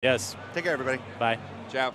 Yes. Take care, everybody. Bye. Ciao.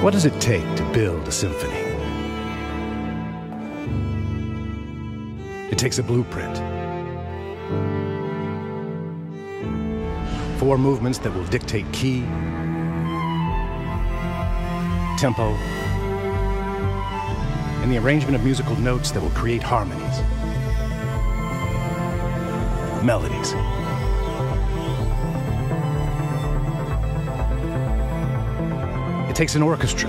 What does it take to build a symphony? It takes a blueprint. 4 movements that will dictate key, tempo, and the arrangement of musical notes that will create harmonies, melodies. It takes an orchestra.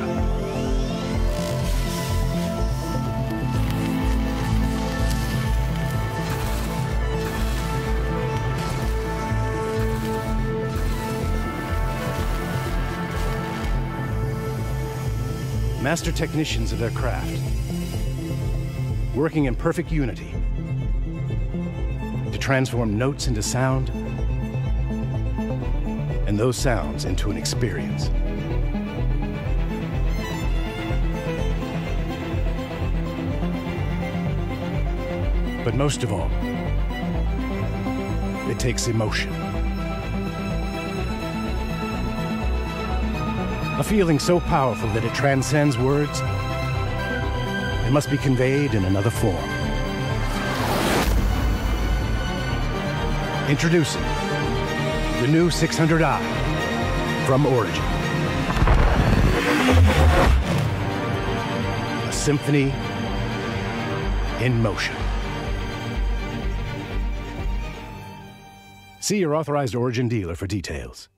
Master technicians of their craft, working in perfect unity to transform notes into sound and those sounds into an experience. But most of all, it takes emotion. A feeling so powerful that it transcends words. It must be conveyed in another form. Introducing the new 600i from Origin. A symphony in motion. See your authorized Origin dealer for details.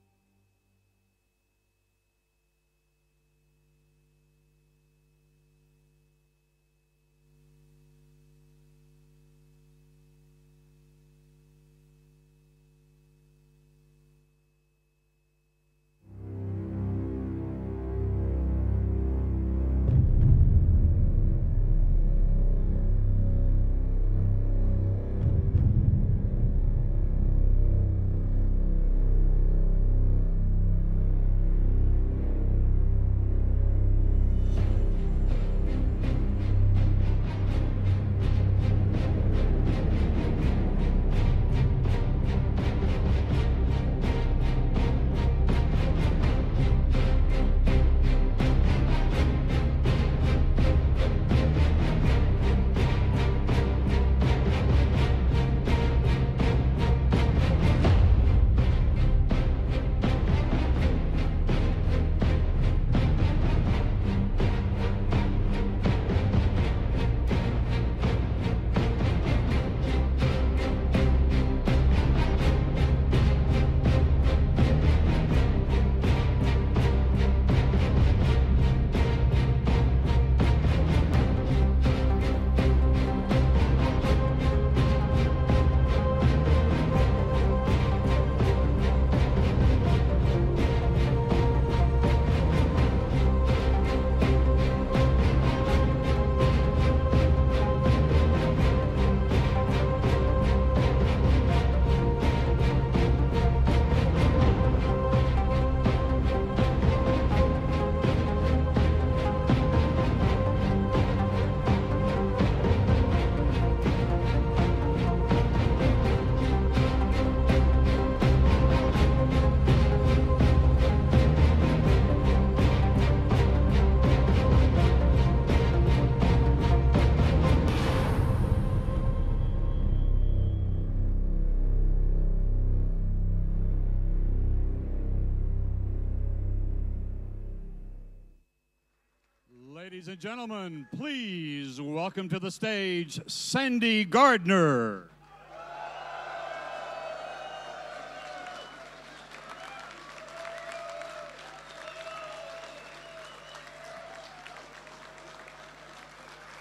Ladies and gentlemen, please welcome to the stage Sandy Gardner.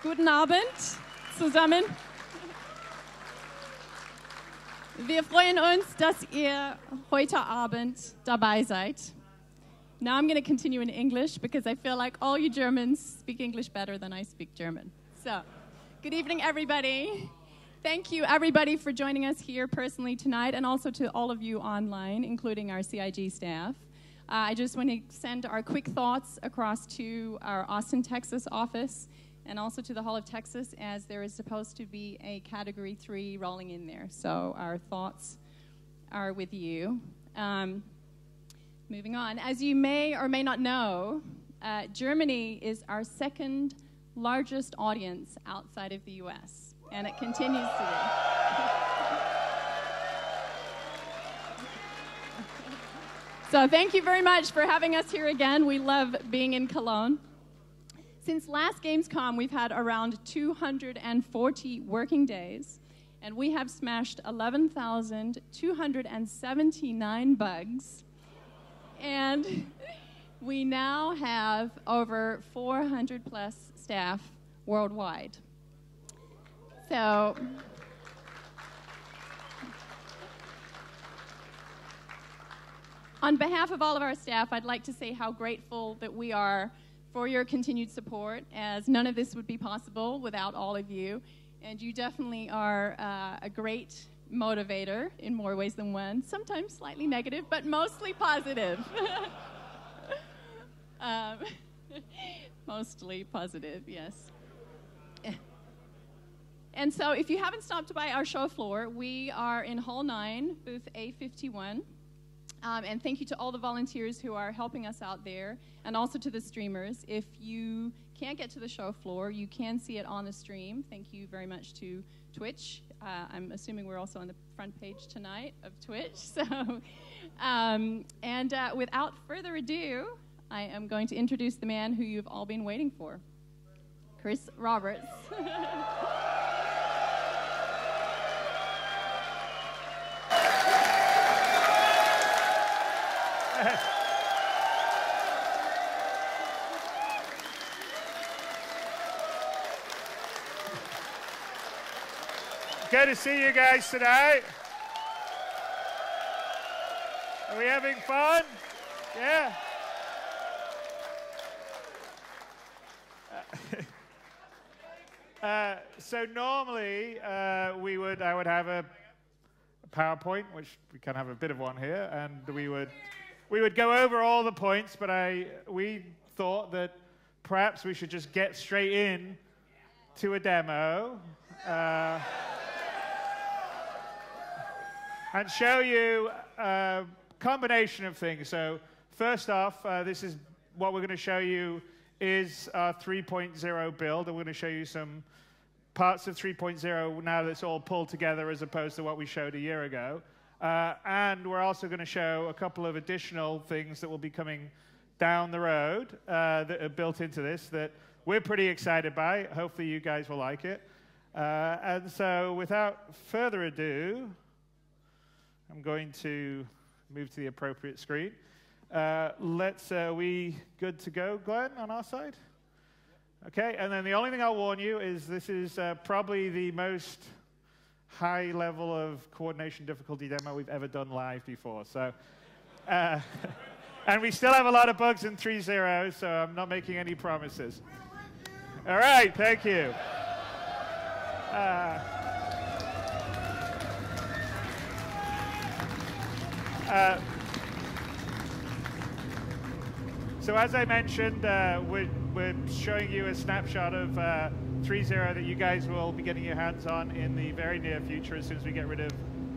Guten Abend zusammen. Wir freuen uns, dass ihr heute Abend dabei seid. Now I'm going to continue in English because I feel like all you Germans speak English better than I speak German. So, good evening, everybody. Thank you, everybody, for joining us here personally tonight, and also to all of you online, including our CIG staff. I just want to send our quick thoughts across to our Austin, Texas office, and also to the Hall of Texas, as there is supposed to be a Category 3 rolling in there. So our thoughts are with you. Moving on. As you may or may not know, Germany is our second largest audience outside of the U.S., and it continues to be. So thank you very much for having us here again. We love being in Cologne. Since last Gamescom, we've had around 240 working days, and we have smashed 11,279 bugs, and we now have over 400 plus staff worldwide. So, on behalf of all of our staff, I'd like to say how grateful that we are for your continued support, as none of this would be possible without all of you. And you definitely are a great motivator in more ways than one, sometimes slightly negative, but mostly positive. Mostly positive, yes. And so if you haven't stopped by our show floor, we are in Hall 9, booth A51. And thank you to all the volunteers who are helping us out there, and also to the streamers. If you can't get to the show floor, you can see it on the stream. Thank you very much to Twitch. I'm assuming we're also on the front page tonight of Twitch. So, without further ado, I am going to introduce the man who you've all been waiting for, Chris Roberts. Good to see you guys tonight. Are we having fun? Yeah. So normally I would have a PowerPoint, which we can have a bit of one here, and we would go over all the points, but we thought that perhaps we should just get straight in to a demo. And show you a combination of things. So first off, this is what we're going to show you is our 3.0 build. And we're going to show you some parts of 3.0 now that it's all pulled together as opposed to what we showed a year ago. And we're also going to show a couple of additional things that will be coming down the road that are built into this that we're pretty excited by. Hopefully you guys will like it. And so without further ado, I'm going to move to the appropriate screen. We good to go, Glenn, on our side? Okay, and then the only thing I'll warn you is this is probably the most high level of coordination difficulty demo we've ever done live before. So, and we still have a lot of bugs in 3.0, so I'm not making any promises. All right, thank you. So as I mentioned, we're showing you a snapshot of 3.0 that you guys will be getting your hands on in the very near future as soon as we get rid of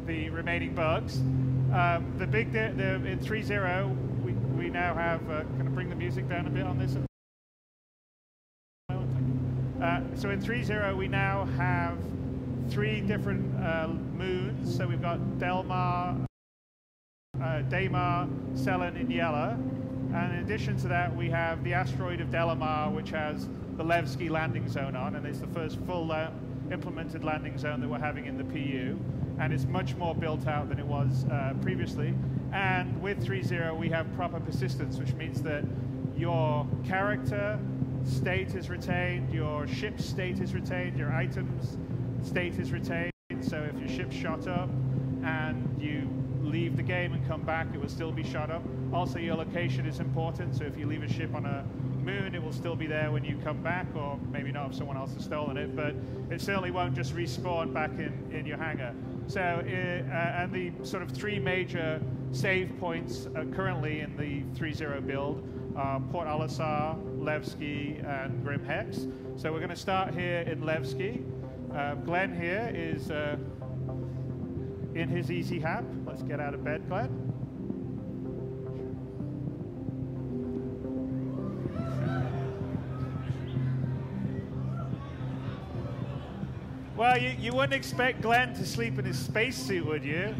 the remaining bugs. In 3.0, we now have, can I bring the music down a bit on this? So in 3.0, we now have 3 different moons. So we've got Delamar, Delamar, Selen, and Yella. And in addition to that, we have the asteroid of Delamar, which has the Levski landing zone on, and it's the first full implemented landing zone that we're having in the PU, and it's much more built out than it was previously. And with 3.0, we have proper persistence, which means that your character state is retained, your ship state is retained, your items state is retained. So if your ship's shot up and you leave the game and come back, it will still be shot up. Also, your location is important, so if you leave a ship on a moon, it will still be there when you come back, or maybe not if someone else has stolen it, but it certainly won't just respawn back in your hangar. So, and the sort of three major save points currently in the 3.0 build are Port Olisar, Levski, and Grim Hex. So we're going to start here in Levski. Glenn here is in his easy hap. Let's get out of bed, Glenn. Well, you wouldn't expect Glenn to sleep in his spacesuit, would you?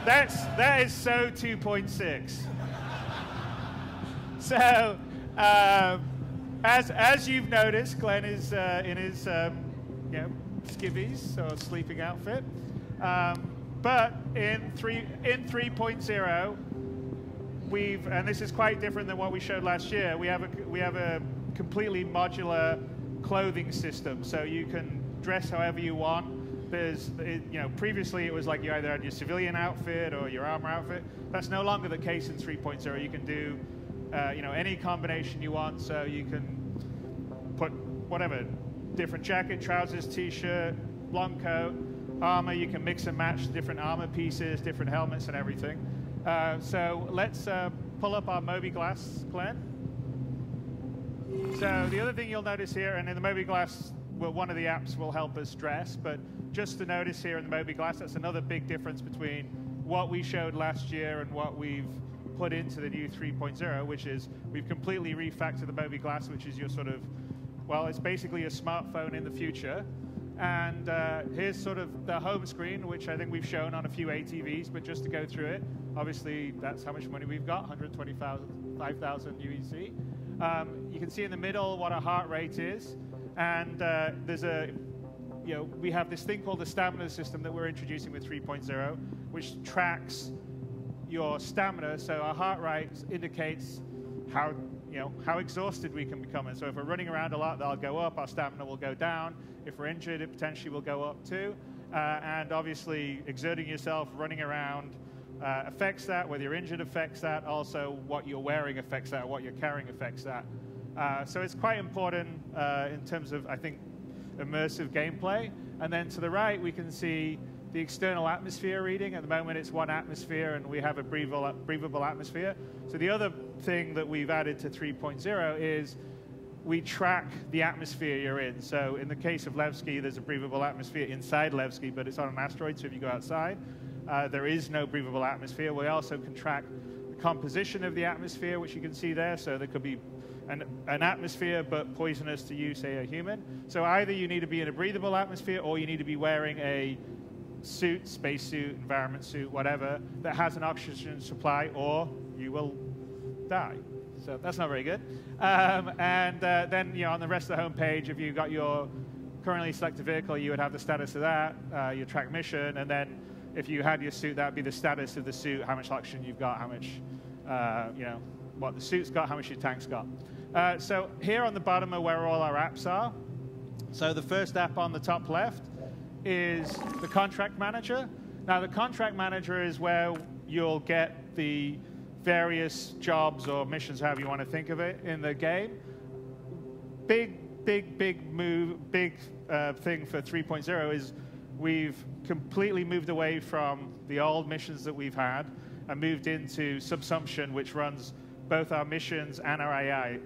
That is so 2.6. So, as you've noticed, Glenn is in his skivvies or sleeping outfit. But in 3.0, and this is quite different than what we showed last year. We have a completely modular clothing system, so you can dress however you want. Previously it was like you either had your civilian outfit or your armor outfit. That's no longer the case in 3.0. You can do, any combination you want. So you can put whatever, different jacket, trousers, t-shirt, long coat, armor. You can mix and match different armor pieces, different helmets, and everything. So let's pull up our mobiGlas, Glenn. So the other thing you'll notice here, and in the mobiGlas, well, one of the apps will help us dress, but just to notice here in the mobiGlas, that's another big difference between what we showed last year and what we've put into the new 3.0, which is we've completely refactored the mobiGlas, which is your sort of, well, it's basically a smartphone in the future. And here's sort of the home screen, which I think we've shown on a few ATVs, but just to go through it, obviously that's how much money we've got, 125,000 UEC. You can see in the middle what our heart rate is. And we have this thing called the stamina system that we're introducing with 3.0, which tracks your stamina. So our heart rate indicates how exhausted we can become. And so if we're running around a lot, that'll go up. Our stamina will go down. If we're injured, it potentially will go up too. And obviously, exerting yourself, running around affects that. Whether you're injured affects that. Also, what you're wearing affects that. What you're carrying affects that. So it's quite important in terms of, I think, immersive gameplay. And then to the right, we can see the external atmosphere reading. At the moment, it's 1 atmosphere, and we have a breathable atmosphere. So the other thing that we've added to 3.0 is we track the atmosphere you're in. So in the case of Levski, there's a breathable atmosphere inside Levski, but it's on an asteroid, so if you go outside, there is no breathable atmosphere. We also can track the composition of the atmosphere, which you can see there. So there could be an atmosphere, but poisonous to you, say, a human. So either you need to be in a breathable atmosphere, or you need to be wearing a suit, spacesuit, environment suit, whatever, that has an oxygen supply, or you will die. So that's not very good. Then, on the rest of the homepage, if you've got your currently selected vehicle, you would have the status of that, your track mission, and then if you had your suit, that would be the status of the suit, how much oxygen you've got, how much, what the suit's got, how much your tank's got. So here on the bottom are where all our apps are. So the first app on the top left is the Contract Manager. Now, the Contract Manager is where you'll get the various jobs or missions, however you want to think of it, in the game. Big thing for 3.0 is we've completely moved away from the old missions that we've had and moved into Subsumption, which runs both our missions and our AI.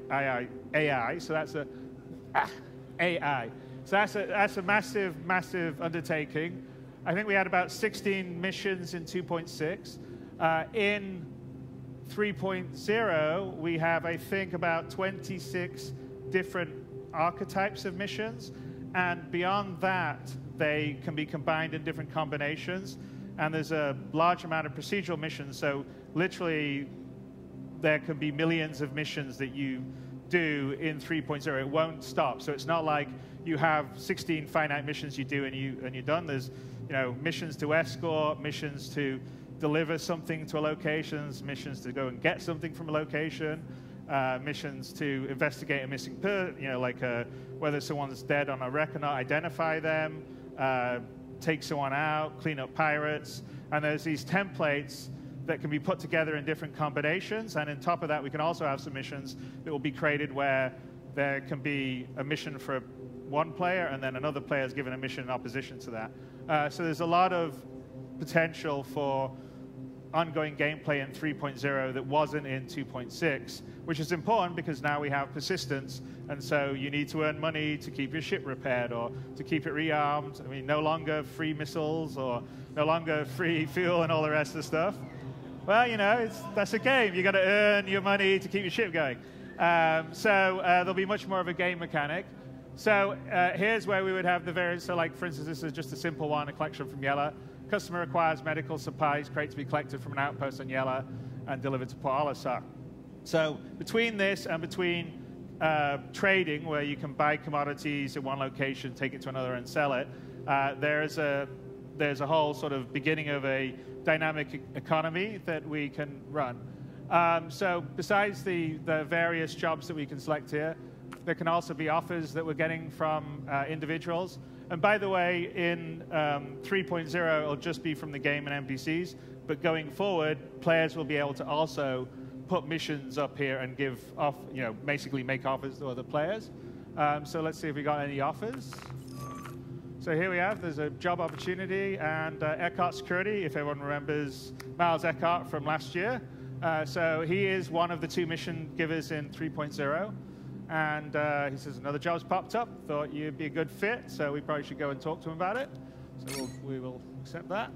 So that's AI. So that's a massive undertaking. I think we had about 16 missions in 2.6. In 3.0, we have, I think, about 26 different archetypes of missions. And beyond that, they can be combined in different combinations. And there's a large amount of procedural missions. So literally, there can be millions of missions that you do in 3.0. It won't stop. So it's not like you have 16 finite missions you do and you're done. There's missions to escort, missions to deliver something to a location, missions to go and get something from a location, missions to investigate a missing person, like whether someone's dead on a wreck or not, identify them, take someone out, clean up pirates. And there's these templates that can be put together in different combinations. And on top of that, we can also have some missions that will be created where there can be a mission for one player, and then another player is given a mission in opposition to that. So there's a lot of potential for ongoing gameplay in 3.0 that wasn't in 2.6, which is important because now we have persistence, and so you need to earn money to keep your ship repaired or to keep it rearmed. I mean, no longer free missiles or no longer free fuel and all the rest of the stuff. Well, that's a game. You got to earn your money to keep your ship going. So there'll be much more of a game mechanic. So here's where we would have the variants. So like, for instance, this is just a simple one, a collection from Yella. Customer requires medical supplies, crate to be collected from an outpost on Yella and delivered to Port Olisar. So between this and between trading, where you can buy commodities in one location, take it to another and sell it, there's a whole sort of beginning of a dynamic economy that we can run. So besides the various jobs that we can select here, there can also be offers that we're getting from individuals. And by the way, in 3.0, it'll just be from the game and NPCs. But going forward, players will be able to also put missions up here and give off, basically make offers to other players. So let's see if we got any offers. So here we have, there's a job opportunity and Eckhart Security, if everyone remembers Miles Eckhart from last year. So he is one of the 2 mission givers in 3.0. And he says, another job's popped up, thought you'd be a good fit, so we probably should go and talk to him about it. So we will accept that.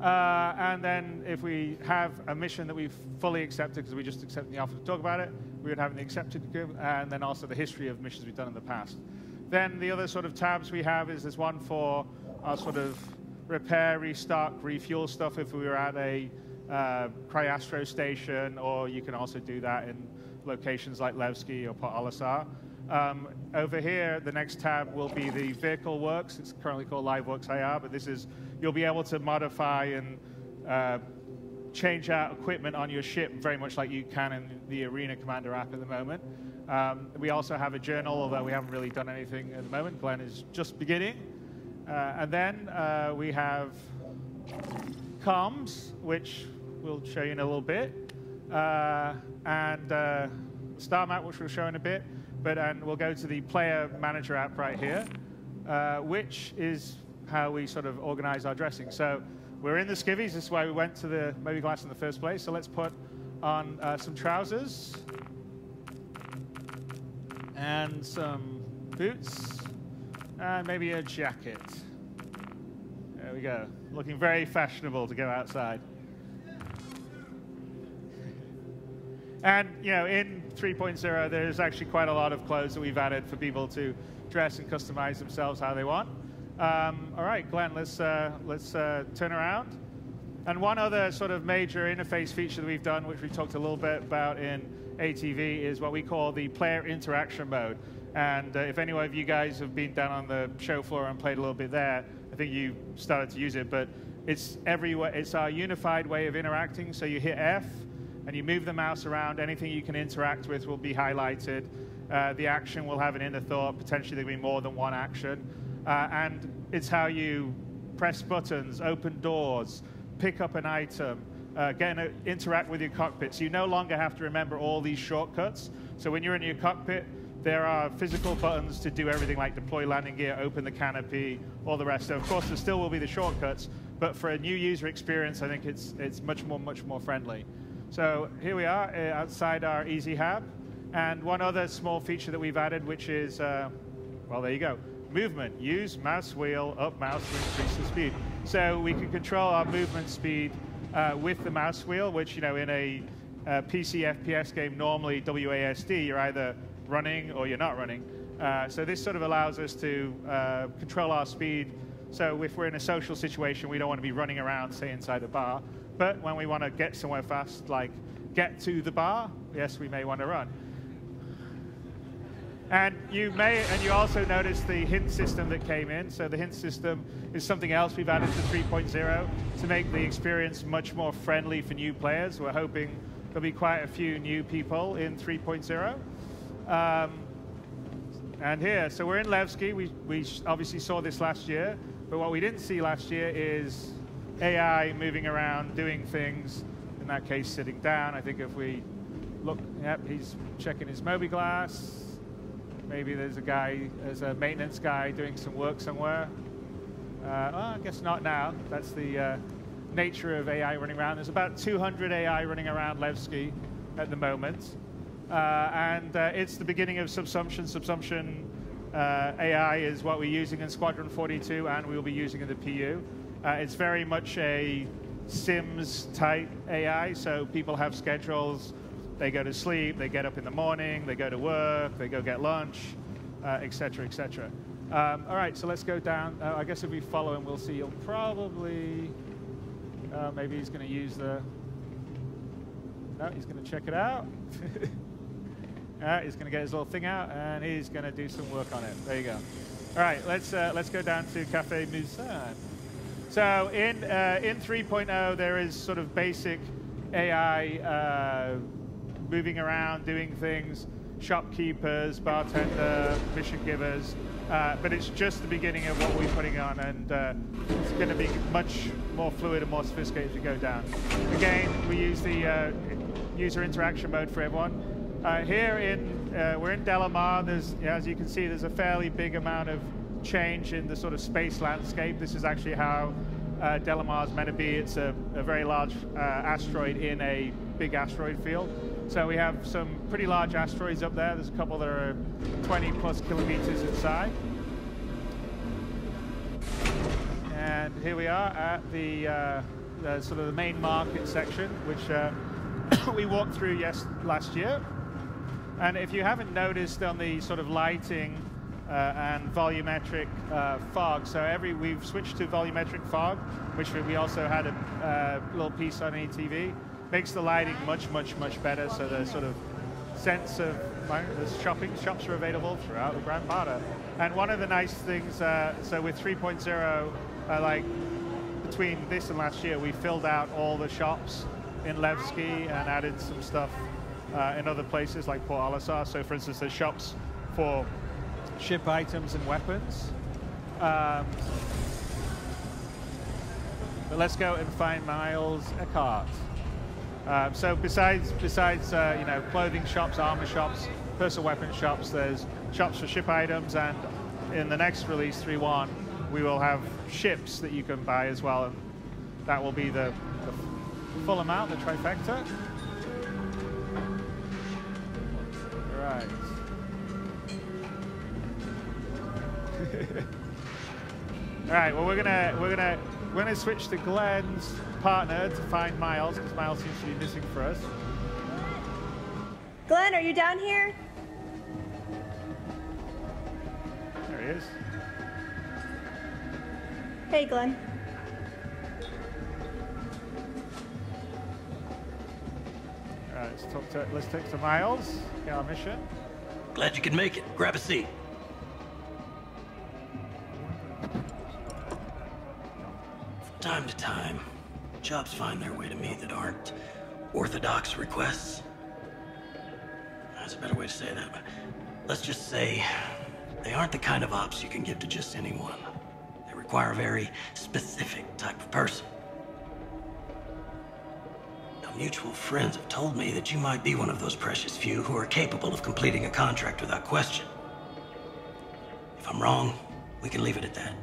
And then if we have a mission that we've fully accepted, because we just accepted the offer to talk about it, we would have the accepted, and then also the history of missions we've done in the past. Then the other sort of tabs we have is there's one for our sort of repair, restock, refuel stuff if we were at a Cryastro station, or you can also do that in locations like Levski or Port Olisar. Over here, the next tab will be the vehicle works. It's currently called Live Works IR, but this is, you'll be able to modify and change out equipment on your ship very much like you can in the Arena Commander app at the moment. We also have a journal, although we haven't really done anything at the moment. Glenn is just beginning. And then we have comms, which we'll show you in a little bit. And Star Map, which we'll show in a bit. And we'll go to the Player Manager app right here, which is how we sort of organize our dressing. So we're in the skivvies. This is why we went to the movie glass in the first place. So let's put on some trousers and some boots and maybe a jacket. There we go. Looking very fashionable to go outside. And, in 3.0, there's actually quite a lot of clothes that we've added for people to dress and customize themselves how they want. All right, Glenn, let's turn around. And one other sort of major interface feature that we've done, which we talked a little bit about in ATV, is what we call the player interaction mode. And if any of you guys have been down on the show floor and played a little bit there, I think you started to use it. But it's everywhere. It's our unified way of interacting. So you hit F, and you move the mouse around. Anything you can interact with will be highlighted. The action will have an inner thought. Potentially, there'll be more than one action. And it's how you press buttons, open doors, pick up an item, interact with your cockpit. So you no longer have to remember all these shortcuts. So when you're in your cockpit, there are physical buttons to do everything like deploy landing gear, open the canopy, all the rest. So of course, there still will be the shortcuts. But for a new user experience, I think it's much more friendly. So here we are outside our Easy Hab. And one other small feature that we've added, which is, well, there you go. Movement. Use mouse wheel, up mouse to increase the speed. So we can control our movement speed with the mouse wheel, which, in a PC FPS game, normally WASD, you're either running or you're not running. So this sort of allows us to control our speed. So if we're in a social situation, we don't want to be running around, say, inside a bar. But when we want to get somewhere fast, like get to the bar, yes, we may want to run. And you also noticed the hint system that came in. So the hint system is something else we've added to 3.0 to make the experience much more friendly for new players. We're hoping there'll be quite a few new people in 3.0. And here, so we're in Levski. We obviously saw this last year, but what we didn't see last year is AI moving around, doing things, in that case sitting down. I think if we look, yep, he's checking his mobi-glass. Maybe there's a maintenance guy doing some work somewhere. I guess not now. That's the nature of AI running around. There's about 200 AI running around Levski at the moment. And it's the beginning of subsumption. Subsumption AI is what we're using in Squadron 42 and we'll be using in the PU. It's very much a Sims type AI, so people have schedules. They go to sleep, they get up in the morning, they go to work, they go get lunch, et cetera, et cetera. All right, so let's go down. I guess if we follow him, we'll see he'll probably, maybe he's going to use the, no, he's going to check it out. He's going to get his little thing out, and he's going to do some work on it. There you go. All right, let's go down to Café Musan. So in 3.0, there is sort of basic AI moving around, doing things, shopkeepers, bartender, mission givers, but it's just the beginning of what we're putting on, and it's going to be much more fluid and more sophisticated as we go down. Again, we use the user interaction mode for everyone. Here we're in Delamar. There's, as you can see, there's a fairly big amount of change in the sort of space landscape. This is actually how Delamar is meant to be. It's a very large asteroid in a big asteroid field. So we have some pretty large asteroids up there. There's a couple that are 20 plus kilometers inside. And here we are at the sort of the main market section, which we walked through last year. And if you haven't noticed on the sort of lighting and volumetric fog, so we've switched to volumetric fog, which we also had a little piece on ETV. Makes the lighting much, much, much better, so the sort of sense of the shops are available throughout the Grand Parter. And one of the nice things, so with 3.0, like between this and last year, we filled out all the shops in Levski and added some stuff in other places like Port Olisar. So for instance, there's shops for ship items and weapons. But let's go and find Miles Eckhart. So besides clothing shops, armor shops, personal weapon shops, there's shops for ship items, and in the next release 3.1 we will have ships that you can buy as well, and that will be the full amount, the trifecta. Right. All right. Well, we're gonna switch to Glenn's partner to find Miles, because Miles seems to be missing for us. Glenn, are you down here? There he is. Hey, Glenn. All right, let's talk to Miles. Get our mission. Glad you could make it. Grab a seat. From time to time, jobs find their way to me that aren't orthodox requests. That's a better way to say that, but let's just say they aren't the kind of ops you can give to just anyone. They require a very specific type of person. Now, mutual friends have told me that you might be one of those precious few who are capable of completing a contract without question. If I'm wrong, we can leave it at that.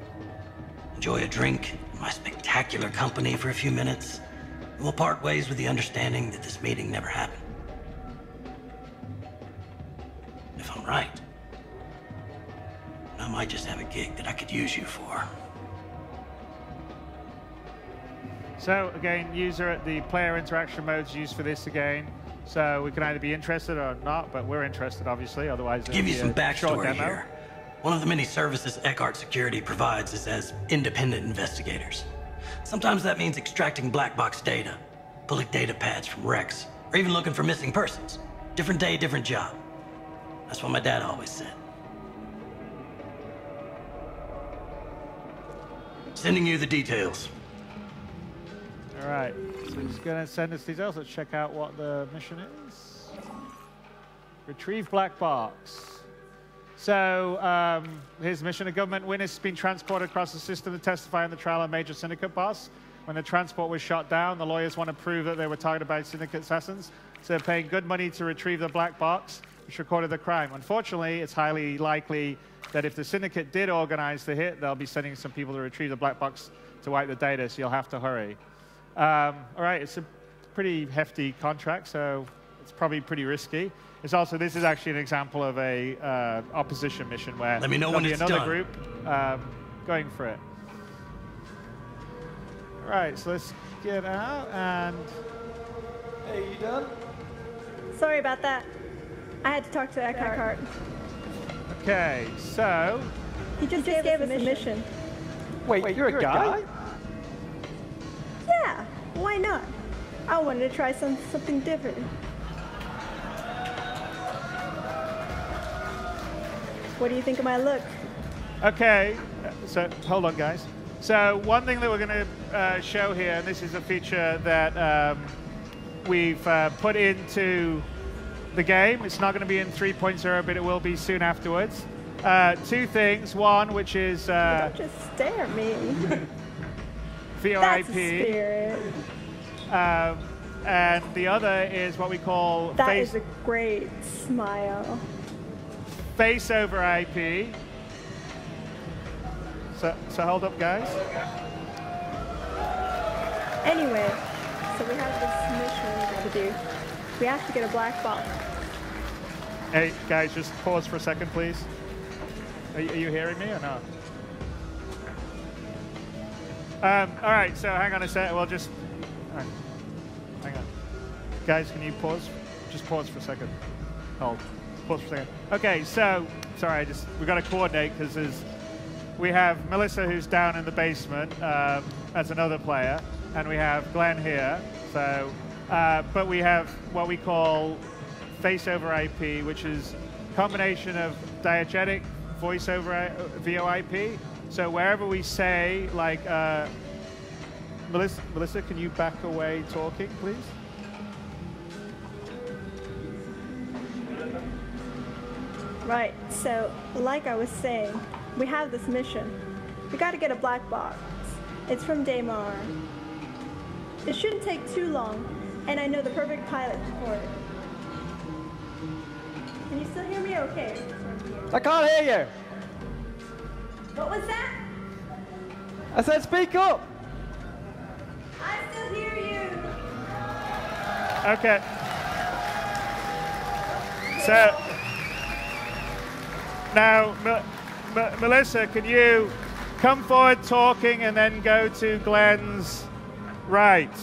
Enjoy a drink in my spectacular company for a few minutes, and we'll part ways with the understanding that this meeting never happened. If I'm right, I might just have a gig that I could use you for. So again, the player interaction mode's used for this again. So we can either be interested or not, but we're interested, obviously. Otherwise, give you some backstory here. One of the many services Eckhart Security provides is as independent investigators. Sometimes that means extracting black box data, pulling data pads from wrecks, or even looking for missing persons. Different day, different job. That's what my dad always said. Sending you the details. All right, so he's going to send us details. Let's check out what the mission is. Retrieve black box. So here's the mission. A government witness has been transported across the system to testify in the trial of a major syndicate boss. When the transport was shot down, the lawyers want to prove that they were targeted by syndicate assassins. So they're paying good money to retrieve the black box, which recorded the crime. Unfortunately, it's highly likely that if the syndicate did organize the hit, they'll be sending some people to retrieve the black box to wipe the data, so you'll have to hurry. All right, it's a pretty hefty contract, so it's probably pretty risky. It's also, this is actually an example of a opposition mission where Let me know when it's another done. group going for it. All right, so let's get out and... Hey, you done? Sorry about that. I had to talk to Eckhart. Okay, so... He just gave us a mission. Wait, you're a guy? Yeah, why not? I wanted to try something different. What do you think of my look? Okay, so hold on, guys. So one thing that we're going to show here, and this is a feature that we've put into the game. It's not going to be in 3.0, but it will be soon afterwards. Two things. One, which is Don't just stare at me. VoIP. That's a spirit. And the other is what we call That is a great smile. face over IP. So hold up, guys. Anyway, so we have this mission we got to do. We have to get a black box. Hey, guys, just pause for a second, please. Are you hearing me or not? All right, so hang on a sec. We'll just... Hang on. Guys, can you pause? Just pause for a second. Hold. Pause for a second. Okay, so... Sorry, we've got to coordinate because we have Melissa, who's down in the basement as another player, and we have Glenn here. So, but we have what we call face over IP, which is a combination of diegetic voice over VoIP. So wherever we say, like, Melissa, can you back away talking, please? Right, so like I was saying, we have this mission. We got to get a black box. It's from Delamar. It shouldn't take too long, and I know the perfect pilot for it. Can you still hear me okay? I can't hear you. What was that? I said speak up. I still hear you. Okay. So now, Melissa, can you come forward talking and then go to Glenn's right?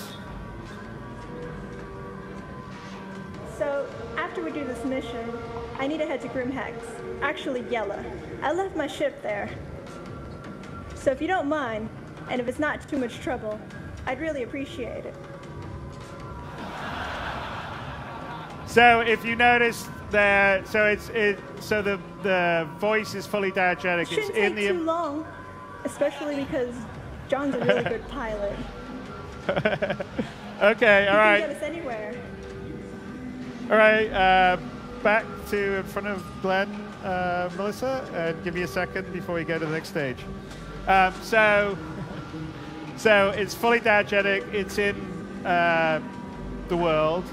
So after we do this mission, I need to head to Grimhex. Actually, Yella. I left my ship there. So if you don't mind, and if it's not too much trouble, I'd really appreciate it. So if you notice there, so so the voice is fully diegetic. Shouldn't It's in take too long, especially because John's a really good pilot. Okay, all right. He can get us anywhere. All right, back to in front of Glenn, Melissa, and give me a second before we go to the next stage. So it's fully diegetic. It's in the world.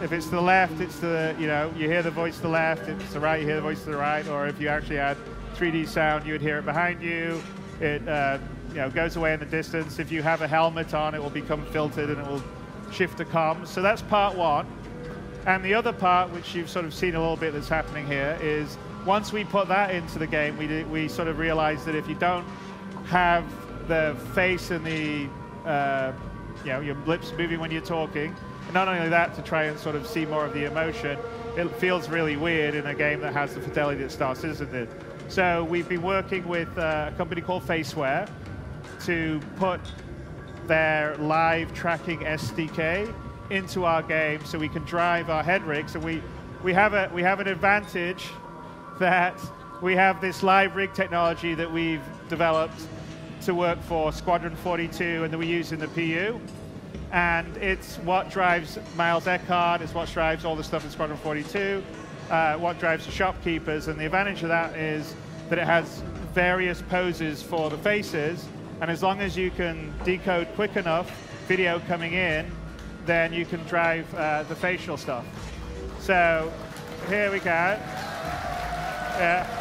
If it's to the left, it's to the, you hear the voice to the left. If it's to the right, you hear the voice to the right. Or if you actually had 3D sound, you would hear it behind you. It goes away in the distance. If you have a helmet on, it will become filtered and it will shift to comms. So that's part one. And the other part, which you've sort of seen a little bit that's happening here, is once we put that into the game, we sort of realized that if you don't have the face and the, your lips moving when you're talking, and not only that, to try and sort of see more of the emotion, it feels really weird in a game that has the fidelity that Star Citizen did. So we've been working with a company called FaceWare to put their live tracking SDK into our game so we can drive our head rigs. And we have an advantage that we have this live rig technology that we've developed to work for Squadron 42 and that we use in the PU. And it's what drives Miles Eckhart, it's what drives all the stuff in Squadron 42, what drives the shopkeepers. And the advantage of that is that it has various poses for the faces. And as long as you can decode quick enough video coming in, then you can drive the facial stuff. So here we go. Yeah.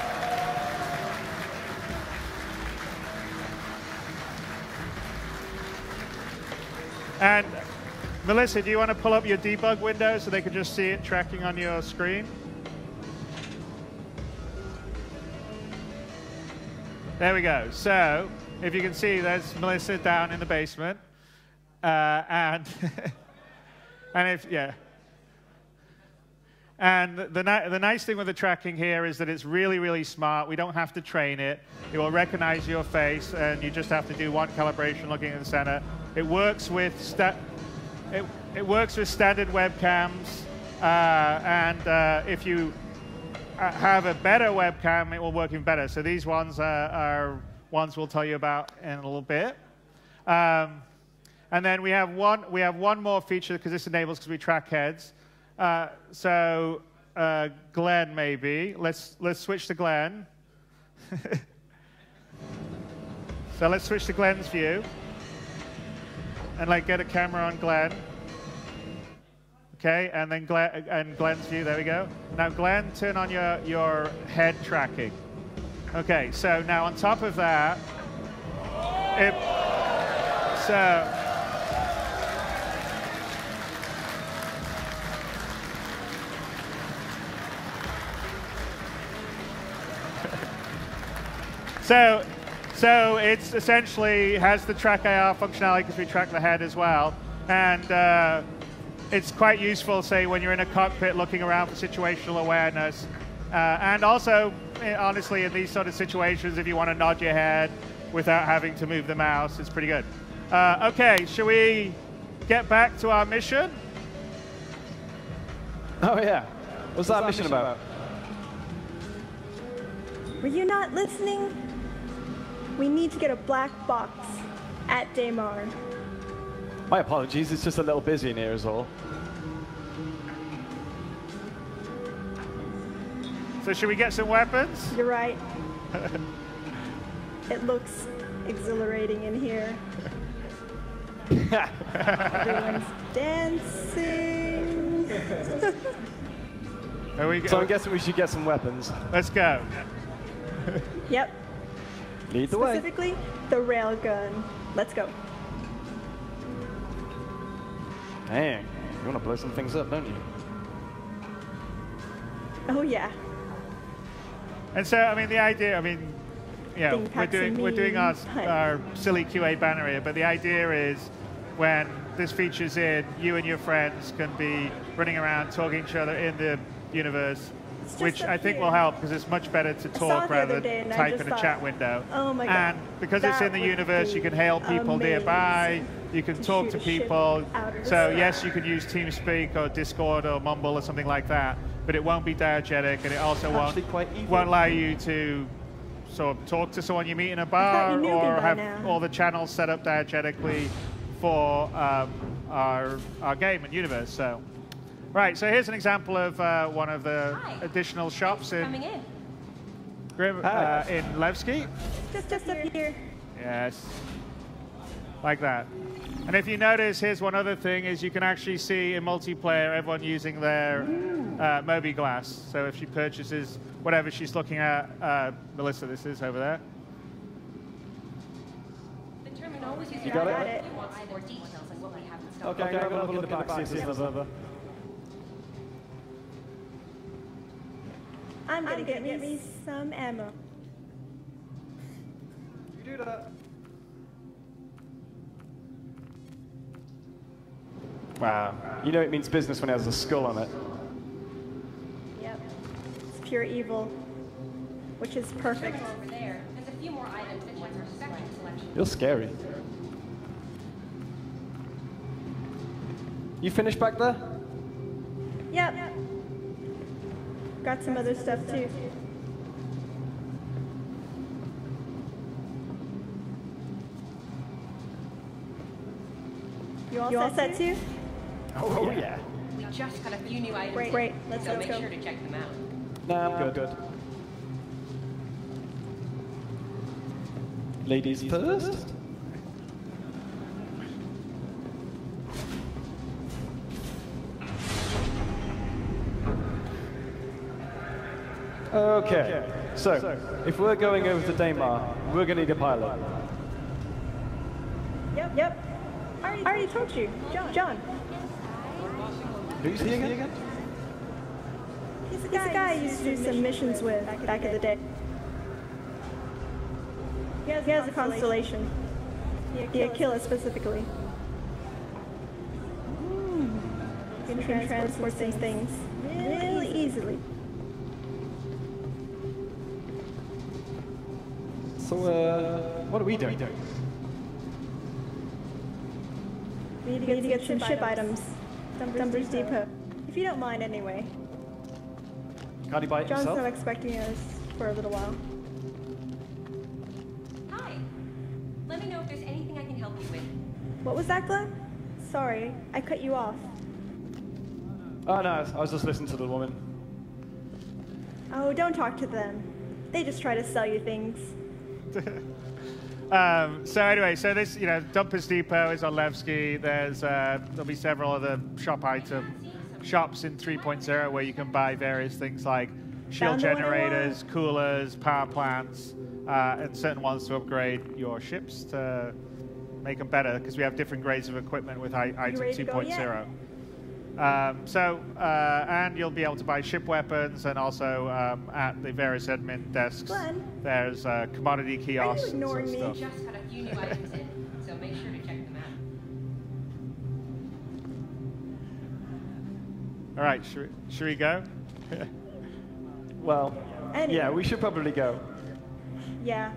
And Melissa, do you want to pull up your debug window so they can just see it tracking on your screen? There we go. So if you can see, there's Melissa down in the basement. And And the nice thing with the tracking here is that it's really, really smart. We don't have to train it. It will recognize your face, and you just have to do one calibration looking in the center. It works with it works with standard webcams, and if you have a better webcam, it will work even better. So these ones are ones we'll tell you about in a little bit. And then we have one more feature because this enables, because we track heads. So Glenn, maybe let's switch to Glenn. So let's switch to Glenn's view and get a camera on Glenn. Okay, and then Glenn's view. There we go. Now Glenn, turn on your head tracking. Okay, so now on top of that, So it's essentially has the track AR functionality because we track the head as well, and it's quite useful, say, when you're in a cockpit looking around for situational awareness, and also, honestly, in these sort of situations, if you want to nod your head without having to move the mouse, it's pretty good. Okay, shall we get back to our mission? Oh yeah, what's that mission about? Were you not listening? We need to get a black box at Delamar. My apologies, it's just a little busy in here is all. So should we get some weapons? You're right. It looks exhilarating in here. Everyone's dancing. So I'm guessing we should get some weapons. Let's go. Yep. Lead the way. Specifically, the railgun. Let's go. Dang, you want to blow some things up, don't you? Oh yeah. And so, I mean, the idea, I mean, yeah, we're doing our silly QA banner here, but the idea is when this feature's in, you and your friends can be running around talking to each other in the universe, which I think will help because it's much better to talk rather than type in a chat window. Oh my God. And because it's in the universe, you can hail people nearby, you can talk to people. So yes, you can use TeamSpeak or Discord or Mumble or something like that, but it won't be diegetic, and it also won't allow you to sort of talk to someone you meet in a bar or have all the channels set up diegetically for our game and universe. So. Right, so here's an example of one of the additional shops in Levski. Just up here. Yes, like that. And if you notice, here's one other thing, is you can actually see in multiplayer everyone using their Mobi glass. So if she purchases whatever she's looking at, Melissa, this is over there. You got it? Okay, I'm going to look in the back, see if there's another. I'm gonna get me some ammo. You do that. Wow. You know it means business when it has a skull on it. Yep. It's pure evil, which is perfect. Over there. There's a few more items that join our second selection. You're scary. You finished back there? Yep. Got some other stuff too. You all set too? Oh yeah. We just got a few new items. Great. Let's so go. make sure to check them out. Nah, I'm good. Ladies first. Okay, so if we're going over to Delamar, we're going to need a pilot. Yep. I already told you. John. Who's he again? He's the guy I used to do some missions with back in the day. He has a constellation. The Aquila specifically. You can transport these things really easily. So, what are we doing? We need to get some ship items. Dumper's Depot. If you don't mind, anyway. Can't he buy it John's himself? not expecting us for a little while. Hi. Let me know if there's anything I can help you with. What was that, Glenn? Sorry, I cut you off. Oh no, I was just listening to the woman. Oh, don't talk to them. They just try to sell you things. So anyway, so this, Dumper's Depot is on Levski. There'll be several other shops in 3.0 where you can buy various things like shield generators, coolers, power plants, and certain ones to upgrade your ships to make them better, because we have different grades of equipment with item 2.0. And you'll be able to buy ship weapons, and also at the various admin desks, Glenn, there's commodity kiosks and stuff. We just got a few new items in, so make sure to check them out. All right, should we go? Well, anyway. Yeah, we should probably go. Yeah,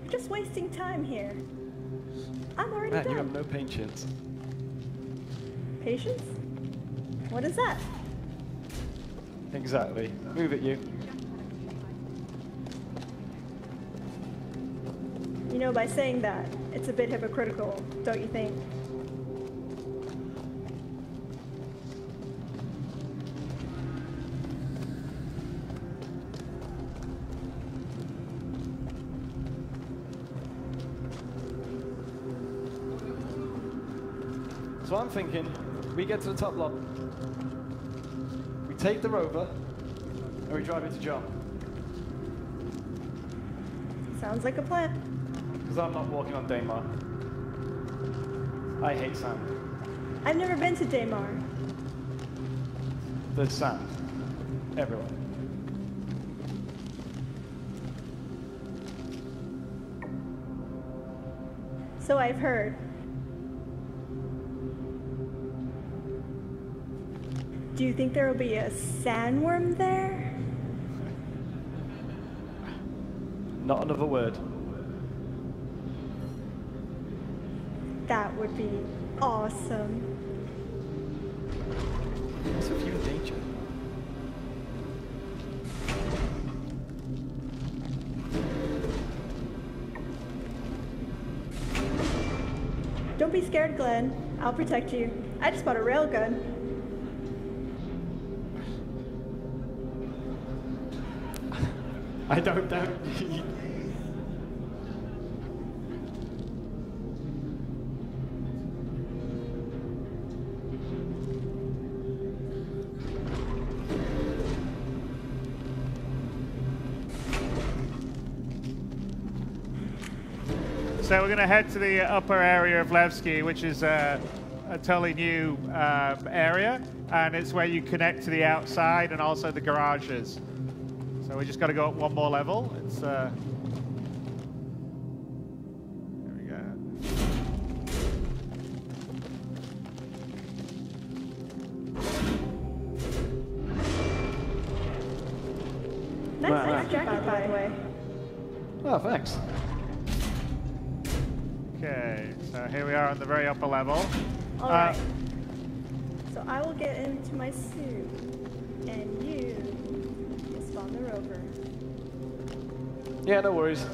you're just wasting time here. I'm already Man, done. you have no patience. Patience? What is that? Exactly. Move it, you. You know, by saying that, it's a bit hypocritical, don't you think? So I'm thinking, we get to the top lot. We take the rover, and we drive it to John. Sounds like a plan. Because I'm not walking on Delamar. I hate sand. I've never been to Delamar. There's sand everywhere. So I've heard. Do you think there will be a sandworm there? Not another word. That would be awesome. What's with you in danger? Don't be scared, Glenn. I'll protect you. I just bought a railgun. I don't doubt you. So we're going to head to the upper area of Levski, which is a totally new area, and it's where you connect to the outside and also the garages. So we just got to go up one more level. It's there we go. Nice jacket, by the way. Oh, thanks. Okay, so here we are on the very upper level. All right. So I will get into my suit, and you spawn the rover. Yeah, no worries.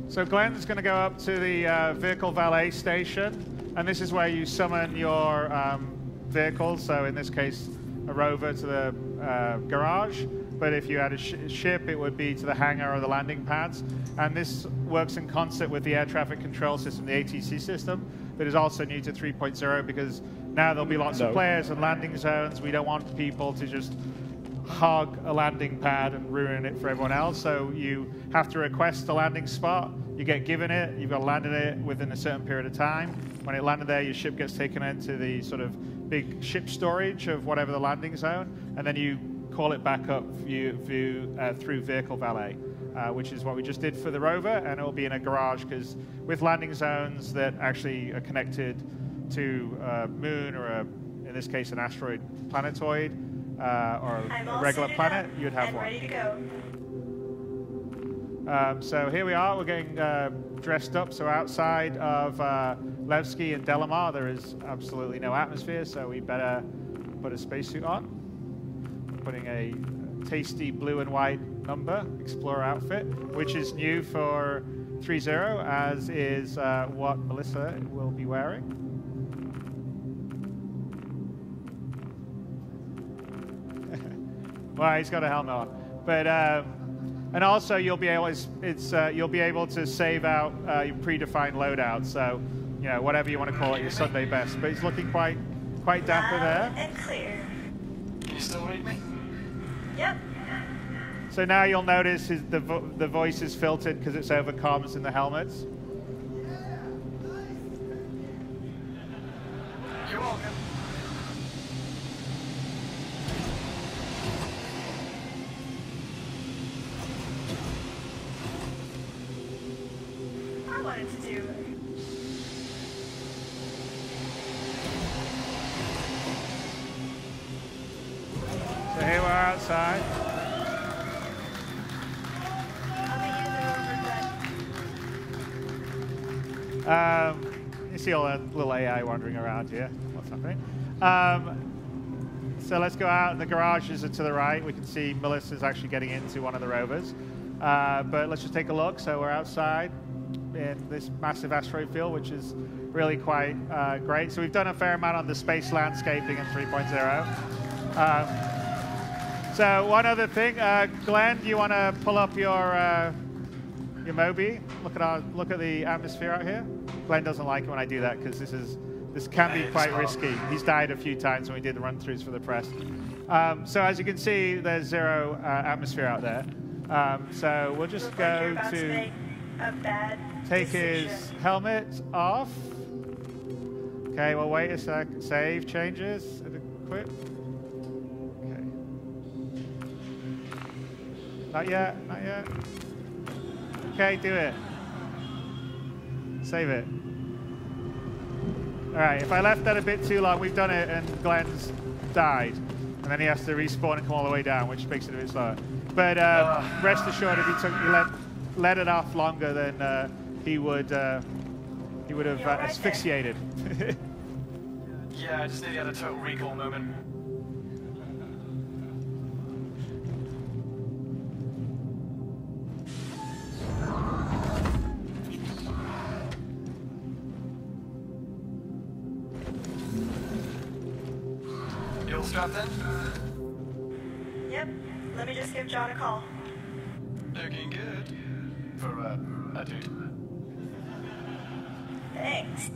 So Glenn's going to go up to the vehicle valet station, And this is where you summon your vehicles. So in this case, a rover to the garage. But if you had a ship, it would be to the hangar or the landing pads. And this works in concert with the air traffic control system, the ATC system, that is also new to 3.0 because now there'll be lots of players and landing zones. We don't want people to just hog a landing pad and ruin it for everyone else. So you have to request a landing spot. You get given it. You've got to land it within a certain period of time. When it landed there, your ship gets taken into the sort of big ship storage of whatever the landing zone, and then you call it back up through vehicle valet, which is what we just did for the rover, and it will be in a garage because with landing zones that actually are connected to a moon or, in this case, an asteroid planetoid or a regular planet, you'd have one. Ready to go. So here we are. We're getting dressed up. So outside of Levski and Delamar, there is absolutely no atmosphere, so we better put a spacesuit on. Putting a tasty blue and white number Explorer outfit, which is new for 3.0, as is what Melissa will be wearing. Well, he's got a helmet on, but and also you'll be able you'll be able to save out your predefined loadout. So you know whatever you want to call it, your Sunday best. But he's looking quite dapper there. And clear. Can you still read me? Yep. So now you'll notice the voice is filtered because it's over comms in the helmets. You're welcome. I wanted to do it. So here we're outside. You see all that little AI wandering around here. What's happening? So let's go out. The garages are to the right. We can see Melissa's actually getting into one of the rovers. But let's just take a look. So we're outside in this massive asteroid field, which is really quite great. So we've done a fair amount on the space landscaping in 3.0. So one other thing, Glenn, do you want to pull up your Moby? Look at the atmosphere out here. Glenn doesn't like it when I do that because this can be quite risky. He's died a few times when we did the run-throughs for the press. So as you can see, there's zero atmosphere out there. So we'll just go to take his helmet off. Okay, well wait a sec. Save changes. Equip. Okay. Not yet. Not yet. Okay, do it. Save it. All right, if I left that a bit too long, we've done it and Glenn's died. And then he has to respawn and come all the way down, which makes it a bit slower. But rest assured, if you let it off longer, then he would have asphyxiated. Yeah, I just nearly had a total recall moment. You all strapped in? Yep. Let me just give John a call. Looking good. For a dude. Thanks.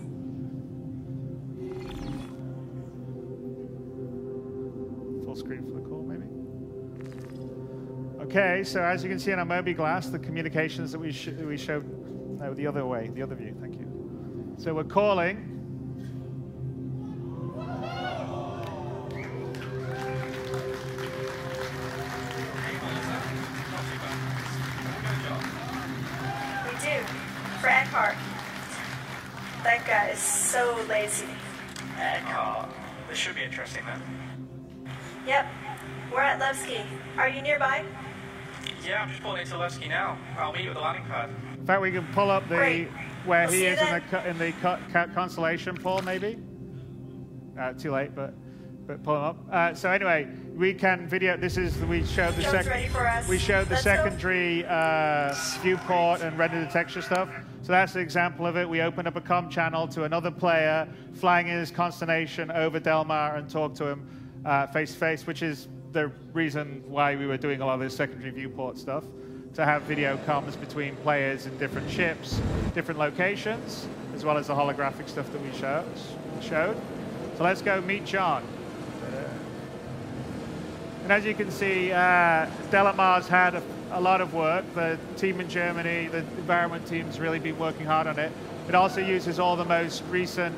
Full screen for the call, maybe? Okay, so as you can see on our Moby glass, the communications that we showed the other way, the other view, thank you. So we're calling. That guy is so lazy. This should be interesting then. Yep. We're at Levski. Are you nearby? Yeah, I'm just pulling into Levski now. I'll meet you at the landing pad. In fact, we can pull up where we'll he is in the constellation, Paul, maybe? Too late, but pull them up. So anyway, we can video. This is we showed the secondary viewport and render the texture stuff. So that's an example of it. We opened up a comm channel to another player, flying in his consternation over Delamar and talk to him face to face, which is the reason why we were doing a lot of this secondary viewport stuff, to have video comms between players in different ships, different locations, as well as the holographic stuff that we showed. So let's go meet John. And as you can see, Delamar's had a lot of work. The team in Germany, the environment team's really been working hard on it. It also uses all the most recent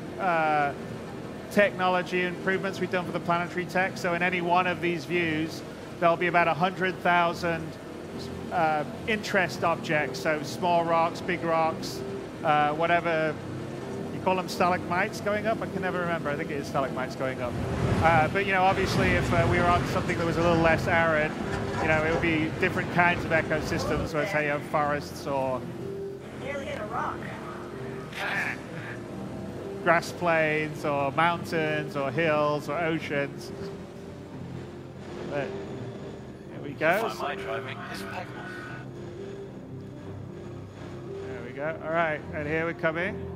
technology improvements we've done for the planetary tech. So in any one of these views, there'll be about 100,000 interest objects. So small rocks, big rocks, whatever. You call them stalagmites going up? I can never remember. I think it is stalagmites going up. But, you know, obviously if we were on something that was a little less arid, you know, it would be different kinds of ecosystems, where say you have forests or Nearly hit a rock. grass plains or mountains or hills or oceans. But here we go. My driving is impeccable. There we go. All right, and here we come in.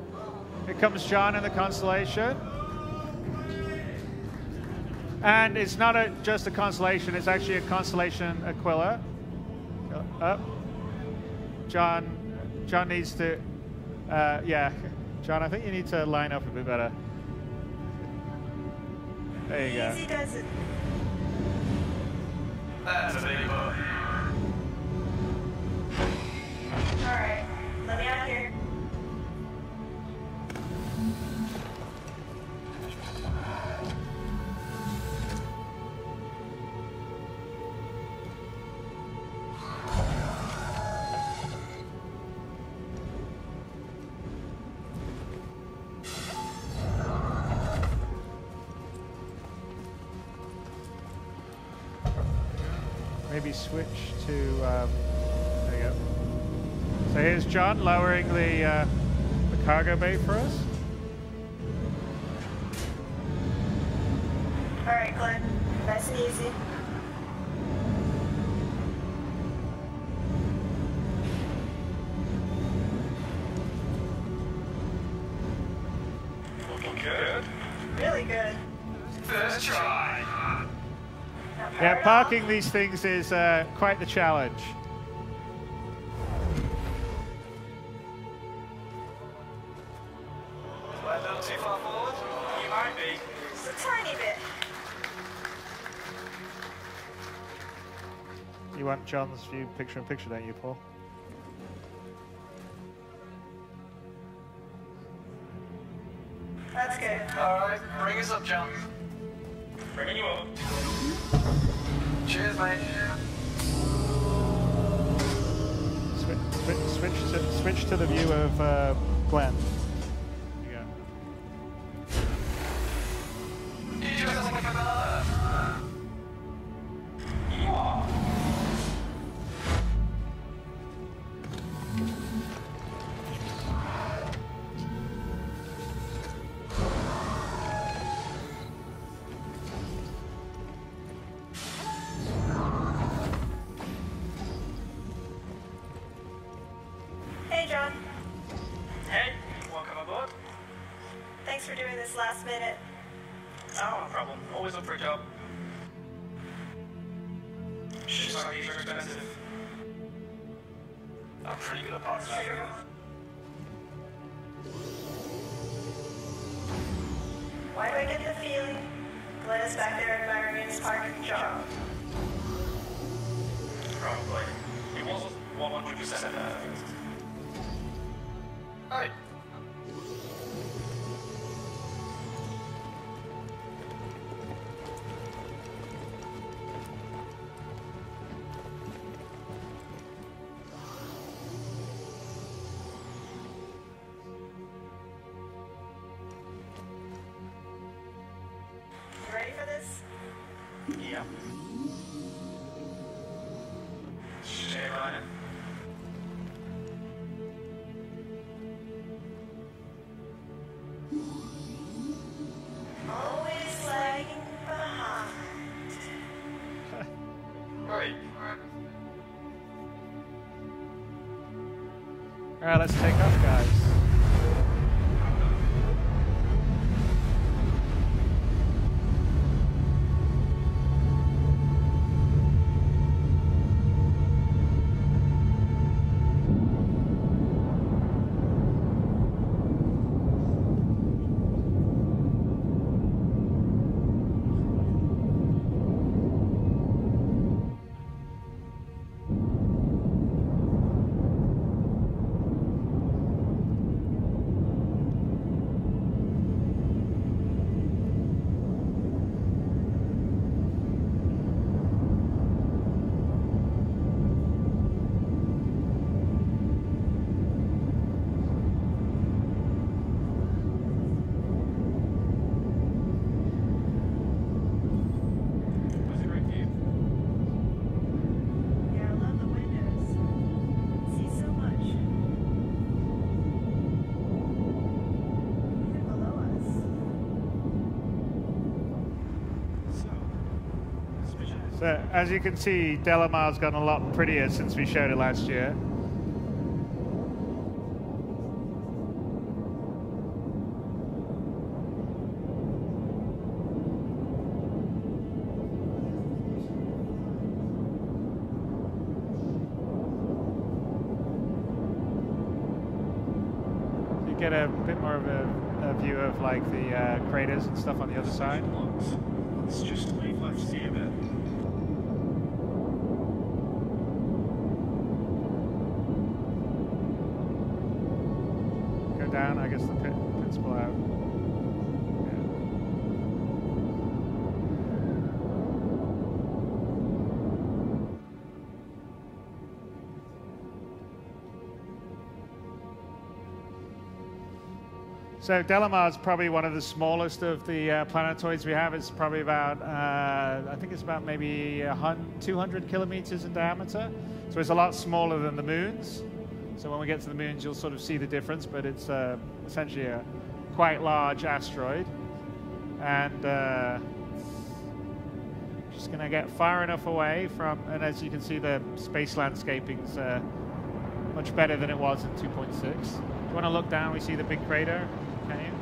Here comes John in the constellation. And it's not just a constellation, it's actually a constellation Aquila. Up. John needs to, yeah. John, I think you need to line up a bit better. There you go. Easy does it. That's a big boy. All right, let me out here. Maybe switch to, there you go. So here's John lowering the cargo bay for us. All right, Glenn, nice and easy. Looking good. Really good. First try. Yeah, parking these things is quite the challenge. A little too far forward? You might be. Just a tiny bit. You want John's view picture-in-picture, don't you, Paul? That's good. All right, bring us up, John. Bringing you up. Cheers, mate. Switch to the view of Glenn. There you go. You just look like a banana. You are. Hey, John. Hey, welcome aboard. Thanks for doing this last minute. Oh, no problem. Always up for a job. Ships like these are expensive. I'm pretty good at parts of Why do I get the feeling Glenn is back there admiring his parking job? Probably. He wasn't 100% perfect. Hey. You ready for this? Yeah. Stay right. Always lagging behind. All right, let's take off, guys. So, as you can see, Delamar's gotten a lot prettier since we showed it last year. You get a bit more of a view of like the craters and stuff on the other side. It's just leave left, see a bit. Down, I guess the pits pull out. Yeah. So Delamar is probably one of the smallest of the planetoids we have. It's probably about, I think it's about maybe 200 kilometers in diameter. So it's a lot smaller than the moons. So when we get to the moons, you'll sort of see the difference, but it's essentially a quite large asteroid. And just going to get far enough away from, and as you can see, the space landscaping's much better than it was in 2.6. If you want to look down, we see the big crater. Can you?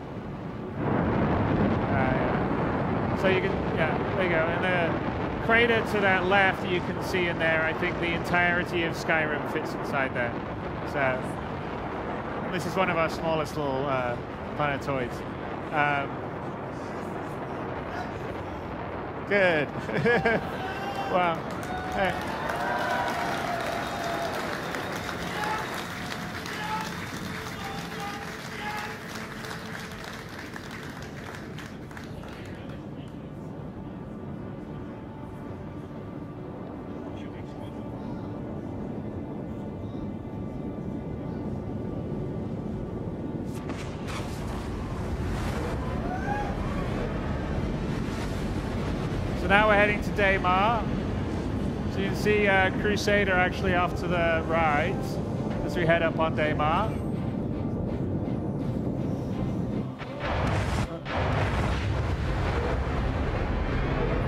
Yeah. So you can, yeah, there you go. And the crater to that left, you can see in there, I think the entirety of Skyrim fits inside there. So, and this is one of our smallest little planetoids. Good. Wow. Hey. So now we're heading to Delamar. So you can see Crusader actually off to the right as we head up on Delamar.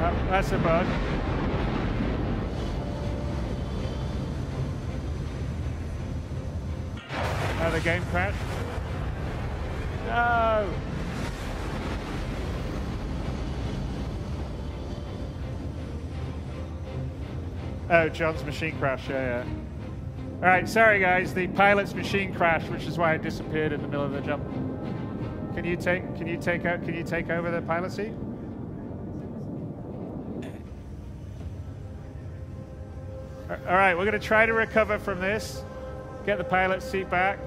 Oh, that's a bug. Another game crash. No! Oh, John's machine crash, yeah. All right, sorry guys, the pilot's machine crashed, which is why it disappeared in the middle of the jump. Can you take over the pilot seat? All right, we're going to try to recover from this, get the pilot seat back,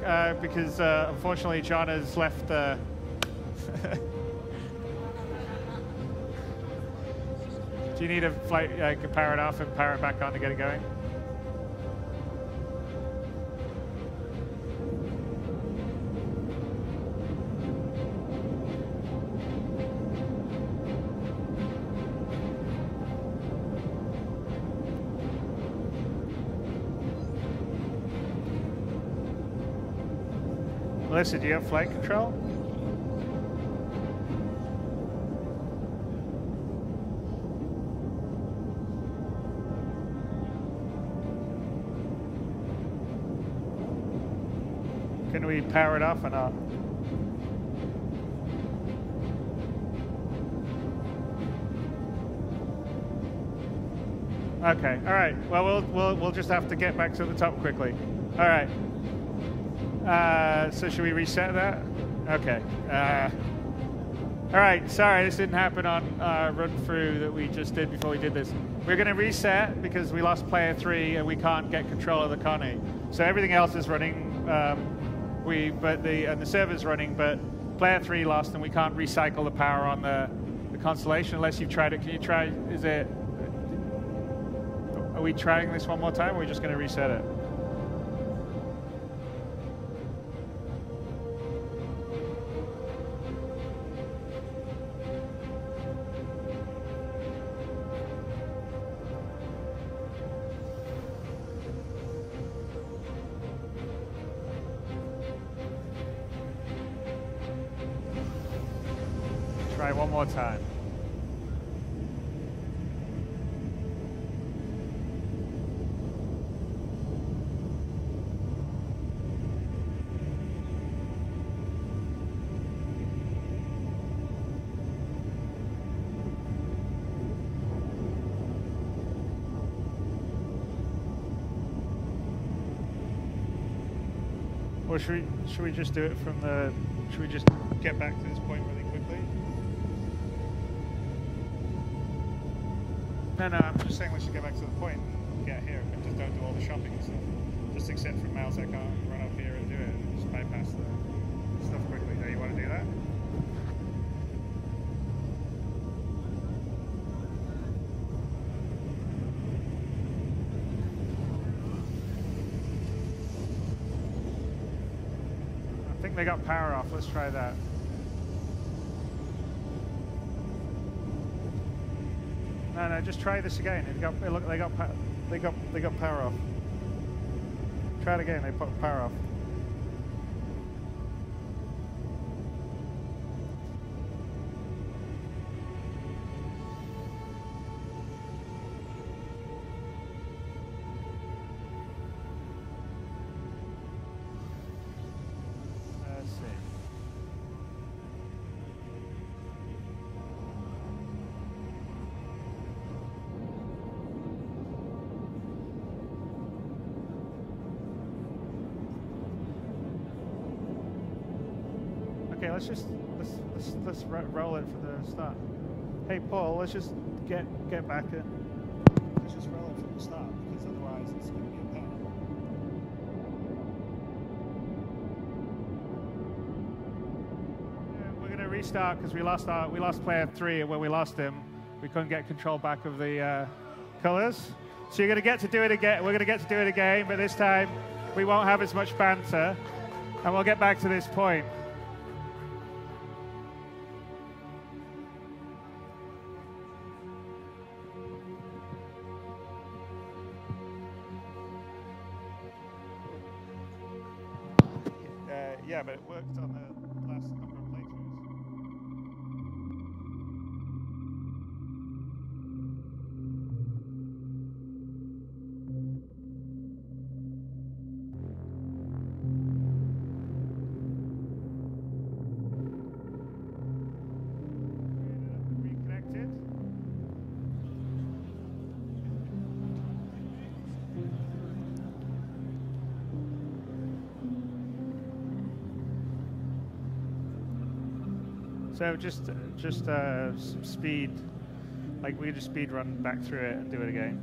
because unfortunately John has left the. Do you need a flight, power it off and power it back on to get it going? Melissa, do you have flight control? Can we power it off or not? Okay. All right. Well, we'll just have to get back to the top quickly. All right. So should we reset that? Okay. All right. Sorry, this didn't happen on run through that we just did before we did this. We're going to reset because we lost player 3 and we can't get control of the Connie. So everything else is running. The server's running, but player 3 lost and we can't recycle the power on the constellation unless you've tried it. Can you try? Are we trying this one more time, or are we just going to reset it? Try one more time. Or should we just do it from the? Should we just get back to this point really quickly? No, I'm just saying we should get back to the point and get here and just don't do all the shopping and stuff. Just accept from Miles I can't run up here and do it and just bypass the stuff quickly. Do you want to do that? I think they got power off. Let's try that. No, just try this again. They got power off. Try it again. They put power off. Okay, let's roll it from the start. Hey Paul, let's just get back in. Let's just roll it from the start because otherwise it's going to be a pain. We're going to restart because we lost player 3, and when we lost him, we couldn't get control back of the colors. So you're going to get to do it again. We're going to get to do it again, but this time we won't have as much banter, and we'll get back to this point. Yeah, but it worked on the last couple of playthroughs. Reconnected. So just some speed, like we can just speed run back through it and do it again.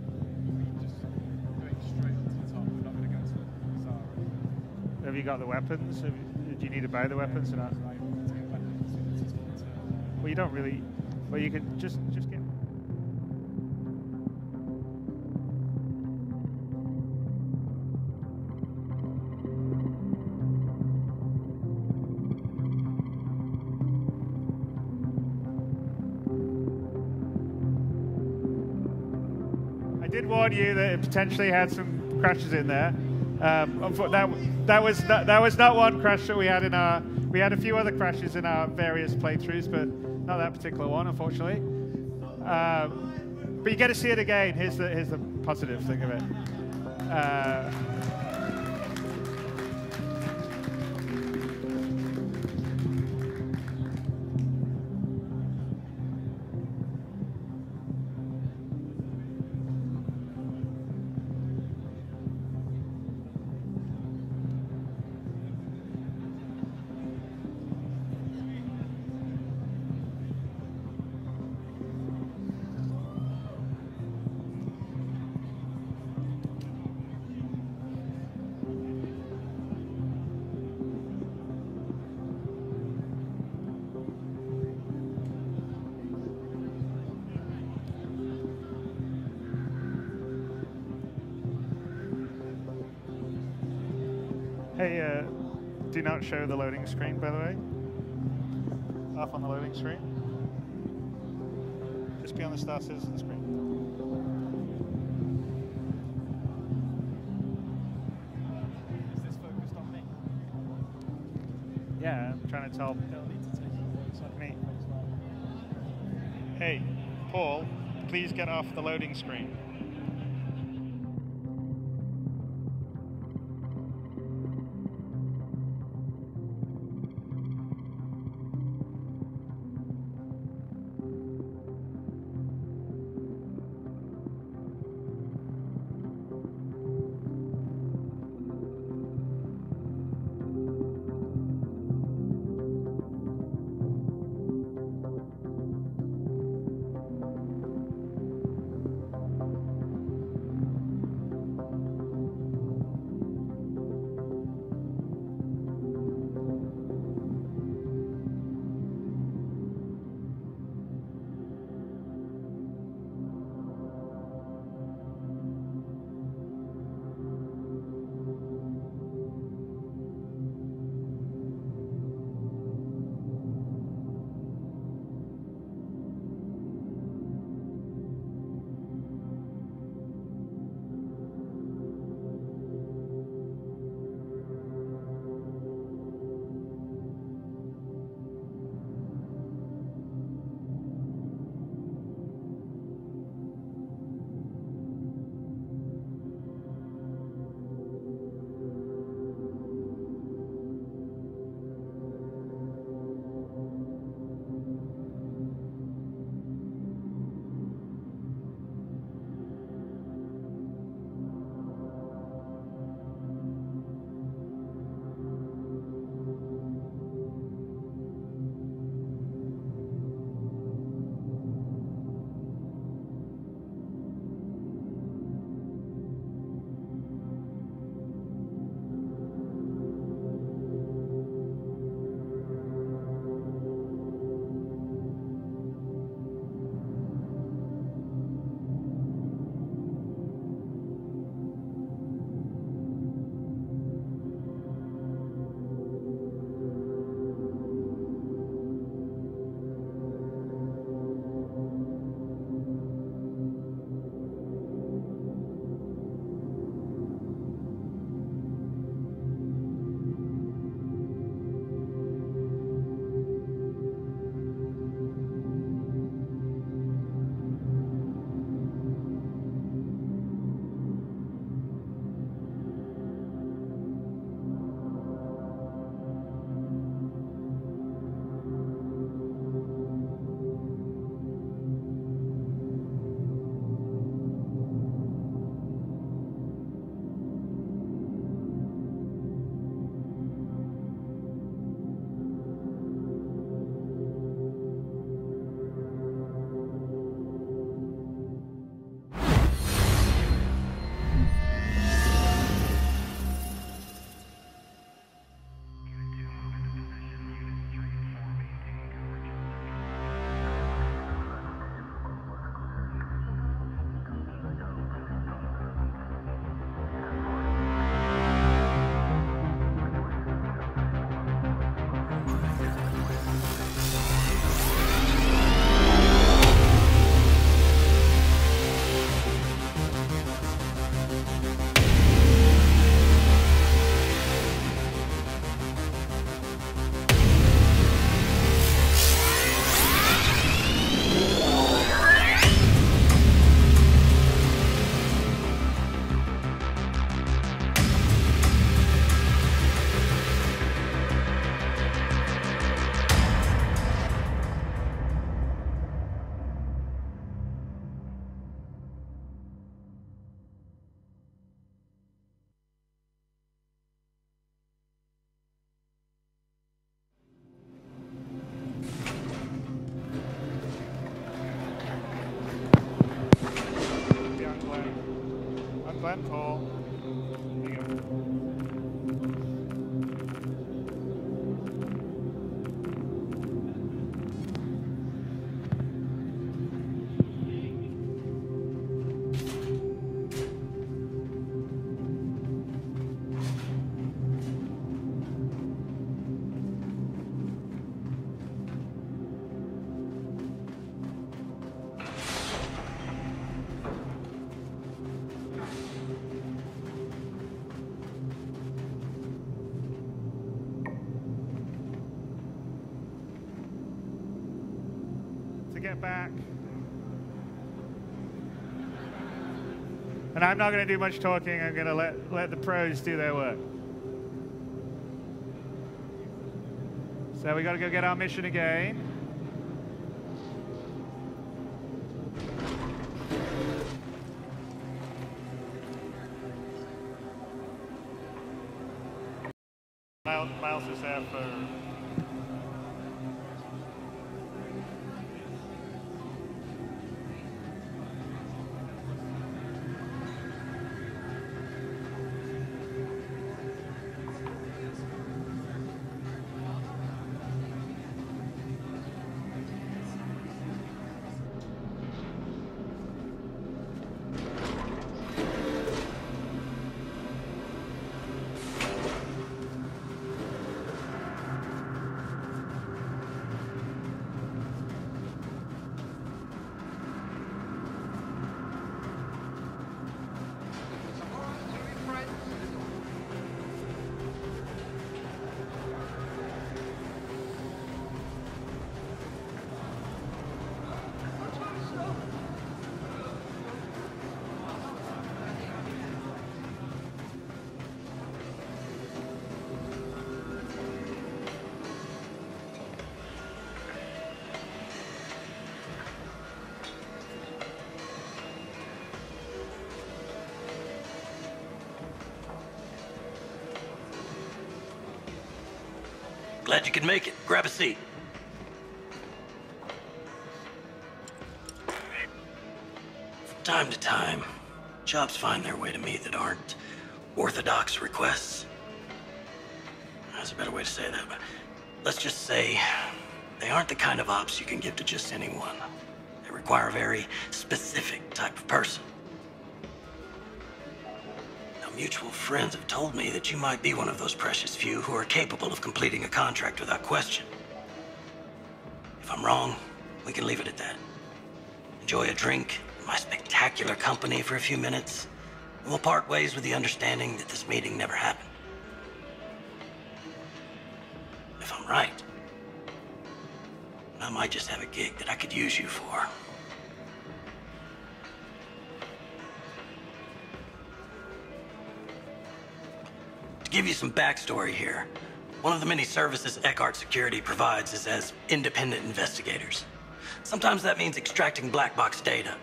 Just going straight to the top. We're not going to go to the start. Have you got the weapons? Do you need to buy the weapons or not? Well, you don't really. Well, you can just get. I did warn you that it potentially had some crashes in there. That was not one crash that we had in our. We had a few other crashes in our various playthroughs, but not that particular one, unfortunately. But you get to see it again. Here's the positive thing of it. Hey, do not show the loading screen, by the way. Off on the loading screen. Just be on the Star Citizen screen. Is this focused on me? Yeah, I'm trying to tell me. Hey, Paul, please get off the loading screen. Glenn Cole. There you go. to get back. And I'm not going to do much talking. I'm going to let the pros do their work. So we got to go get our mission again. Miles is there for... Glad you could make it. Grab a seat. From time to time, jobs find their way to me that aren't orthodox requests. That's a better way to say that, but let's just say they aren't the kind of ops you can give to just anyone. They require a very specific type of person. Mutual friends have told me that you might be one of those precious few who are capable of completing a contract without question. If I'm wrong, we can leave it at that. Enjoy a drink, my spectacular company for a few minutes, and we'll part ways with the understanding that this meeting never happened. If I'm right, I might just have a gig that I could use you for. To give you some backstory here, one of the many services Eckhart Security provides is as independent investigators. Sometimes that means extracting black box data,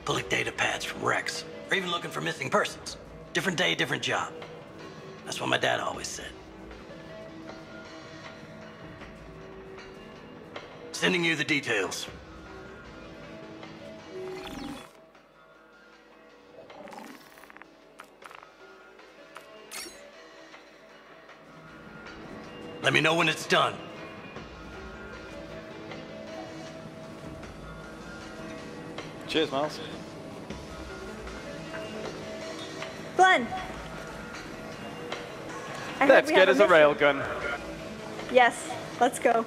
pulling data pads from wrecks, or even looking for missing persons. Different day, different job. That's what my dad always said. Sending you the details. Let me know when it's done. Cheers, Miles. Glenn! Let's get us a railgun. Yes, let's go.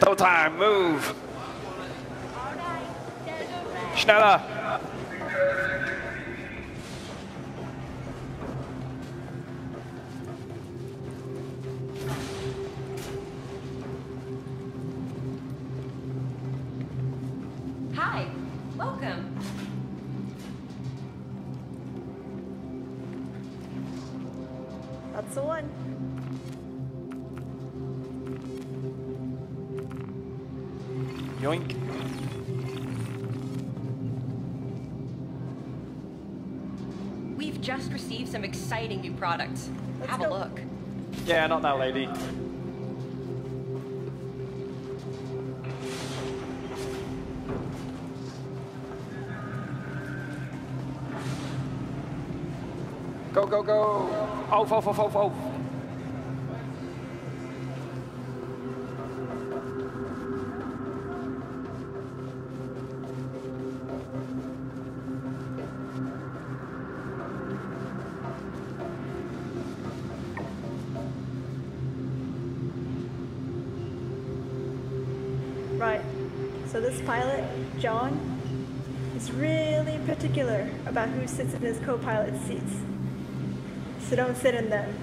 No time, move! Schneller! Hi, welcome. That's the one. Yoink. We've just received some exciting new products. Have a look. Yeah, not now, lady. Go, go, go! Off, off, off, off, off! Right. So this pilot, John, is really particular about who sits in his co-pilot seats. So don't sit in them.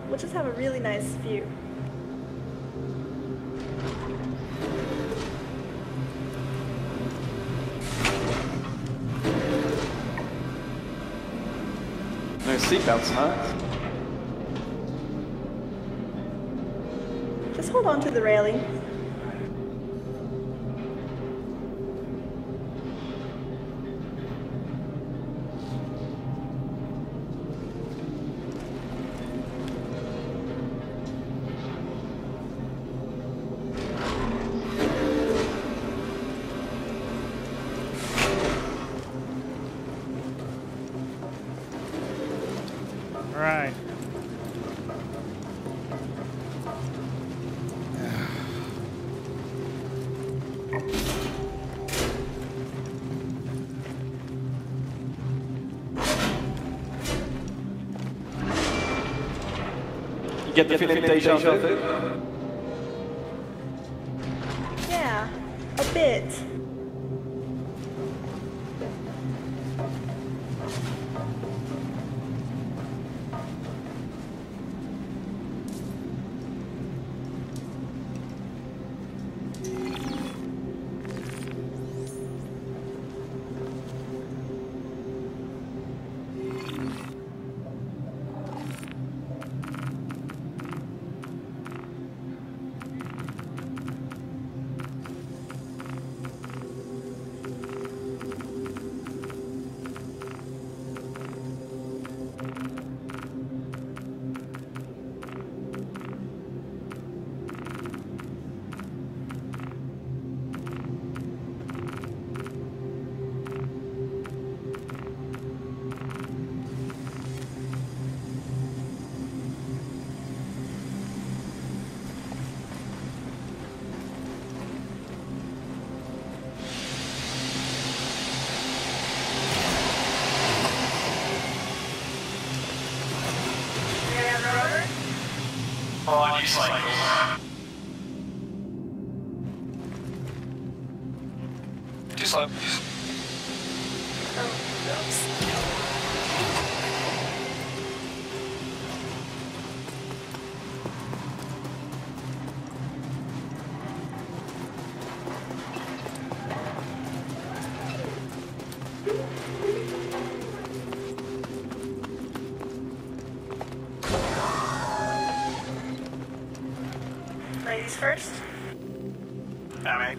we'll just have a really nice view. No seatbelts, huh? Just hold on to the railing. Right. You get the feeling deja vu? Yeah, a bit. On you cycle. Too slow. Ladies first. Alright,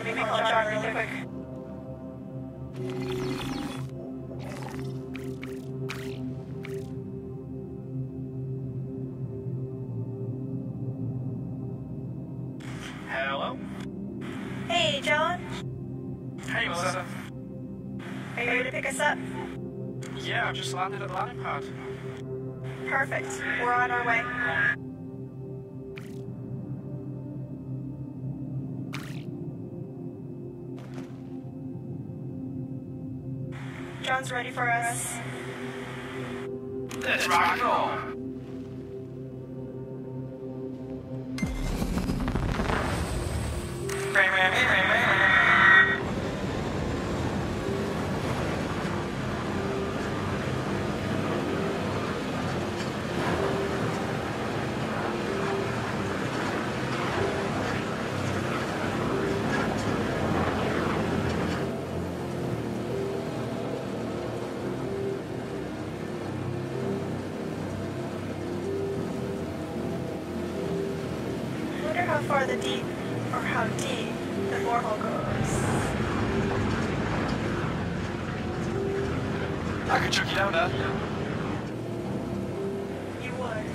let me call John really quick. Hello? Hey, John. Hey, Melissa. Are you ready to pick us up? Yeah, I've just landed at the landing pad. Perfect. We're on our way. John's ready for us. Let's rock and roll. I wonder how far the deep, or how deep, the borehole goes. I could chuck you down there. You would.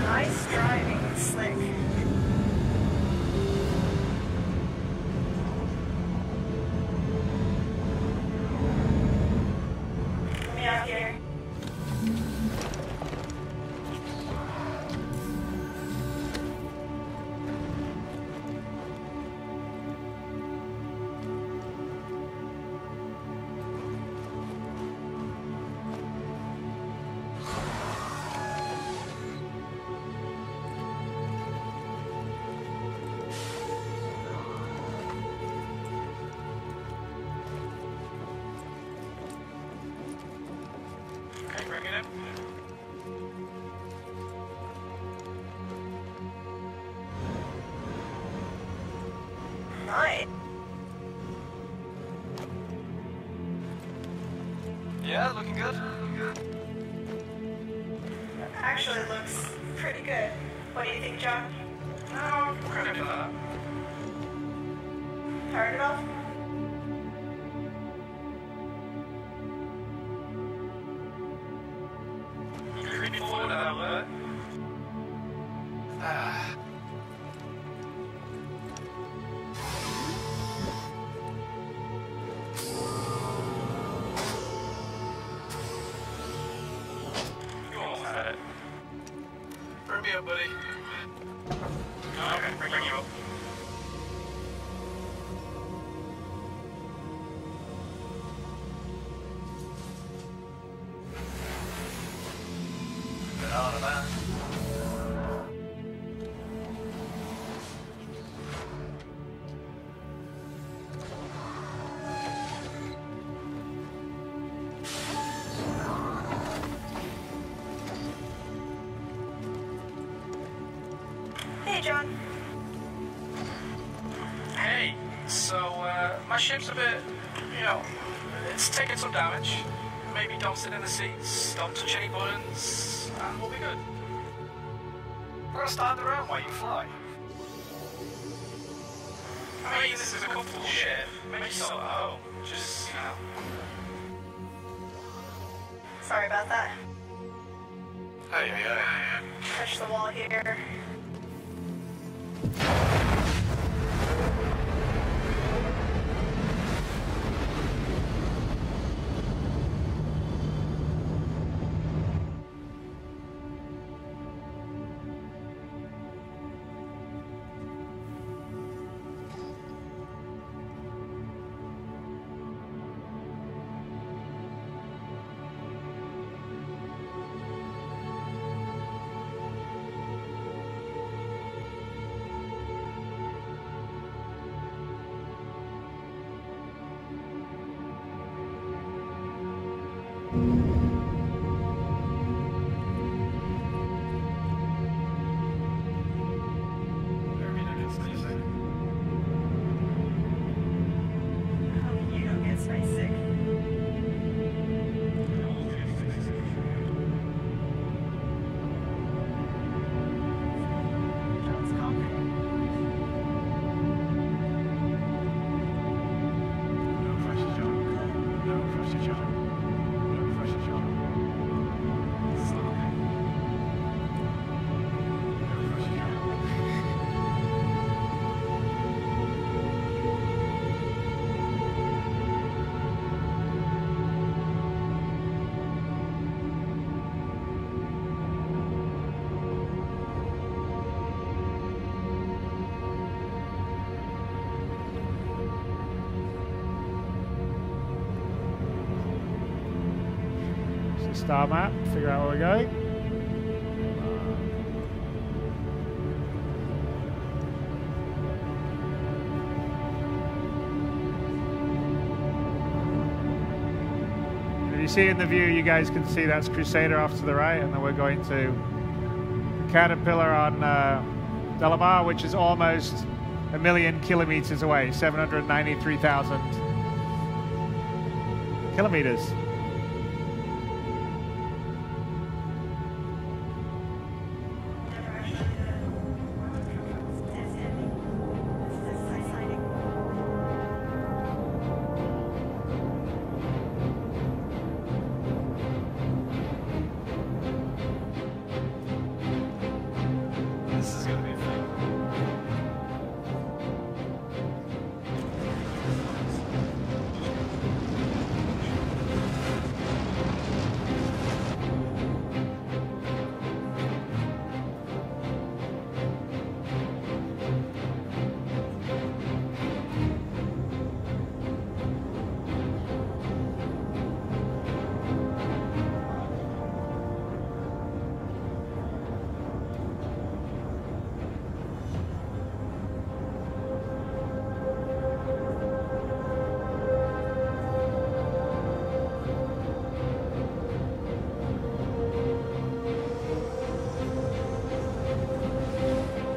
Nice driving, Slick. Let me have Yeah, looking good. Actually, it looks pretty good. What do you think, John? No, credit for that. Turn it off? You can creep forward a little bit. You almost had it. Bring me up, buddy. Okay, bring you up. Get out of that. Hey, John. Hey, so, my ship's a bit, you know, it's taking some damage. Maybe don't sit in the seats, don't touch any buttons, and we'll be good. We're gonna stand around while you fly. I mean, this is a comfortable ship. Make yourself at home. Just, you know. Sorry about that. Hey. Touch the wall here. You don't get spicy. John's confident. No pressure, John. No pressure, John. No pressure, John. Stop. No pressure, John. So star map, figure out where we're going. If you see in the view, you guys can see that's Crusader off to the right, and then we're going to Caterpillar on Delamar, which is almost 1,000,000 kilometers away, 793,000 kilometers. This is gonna be fun.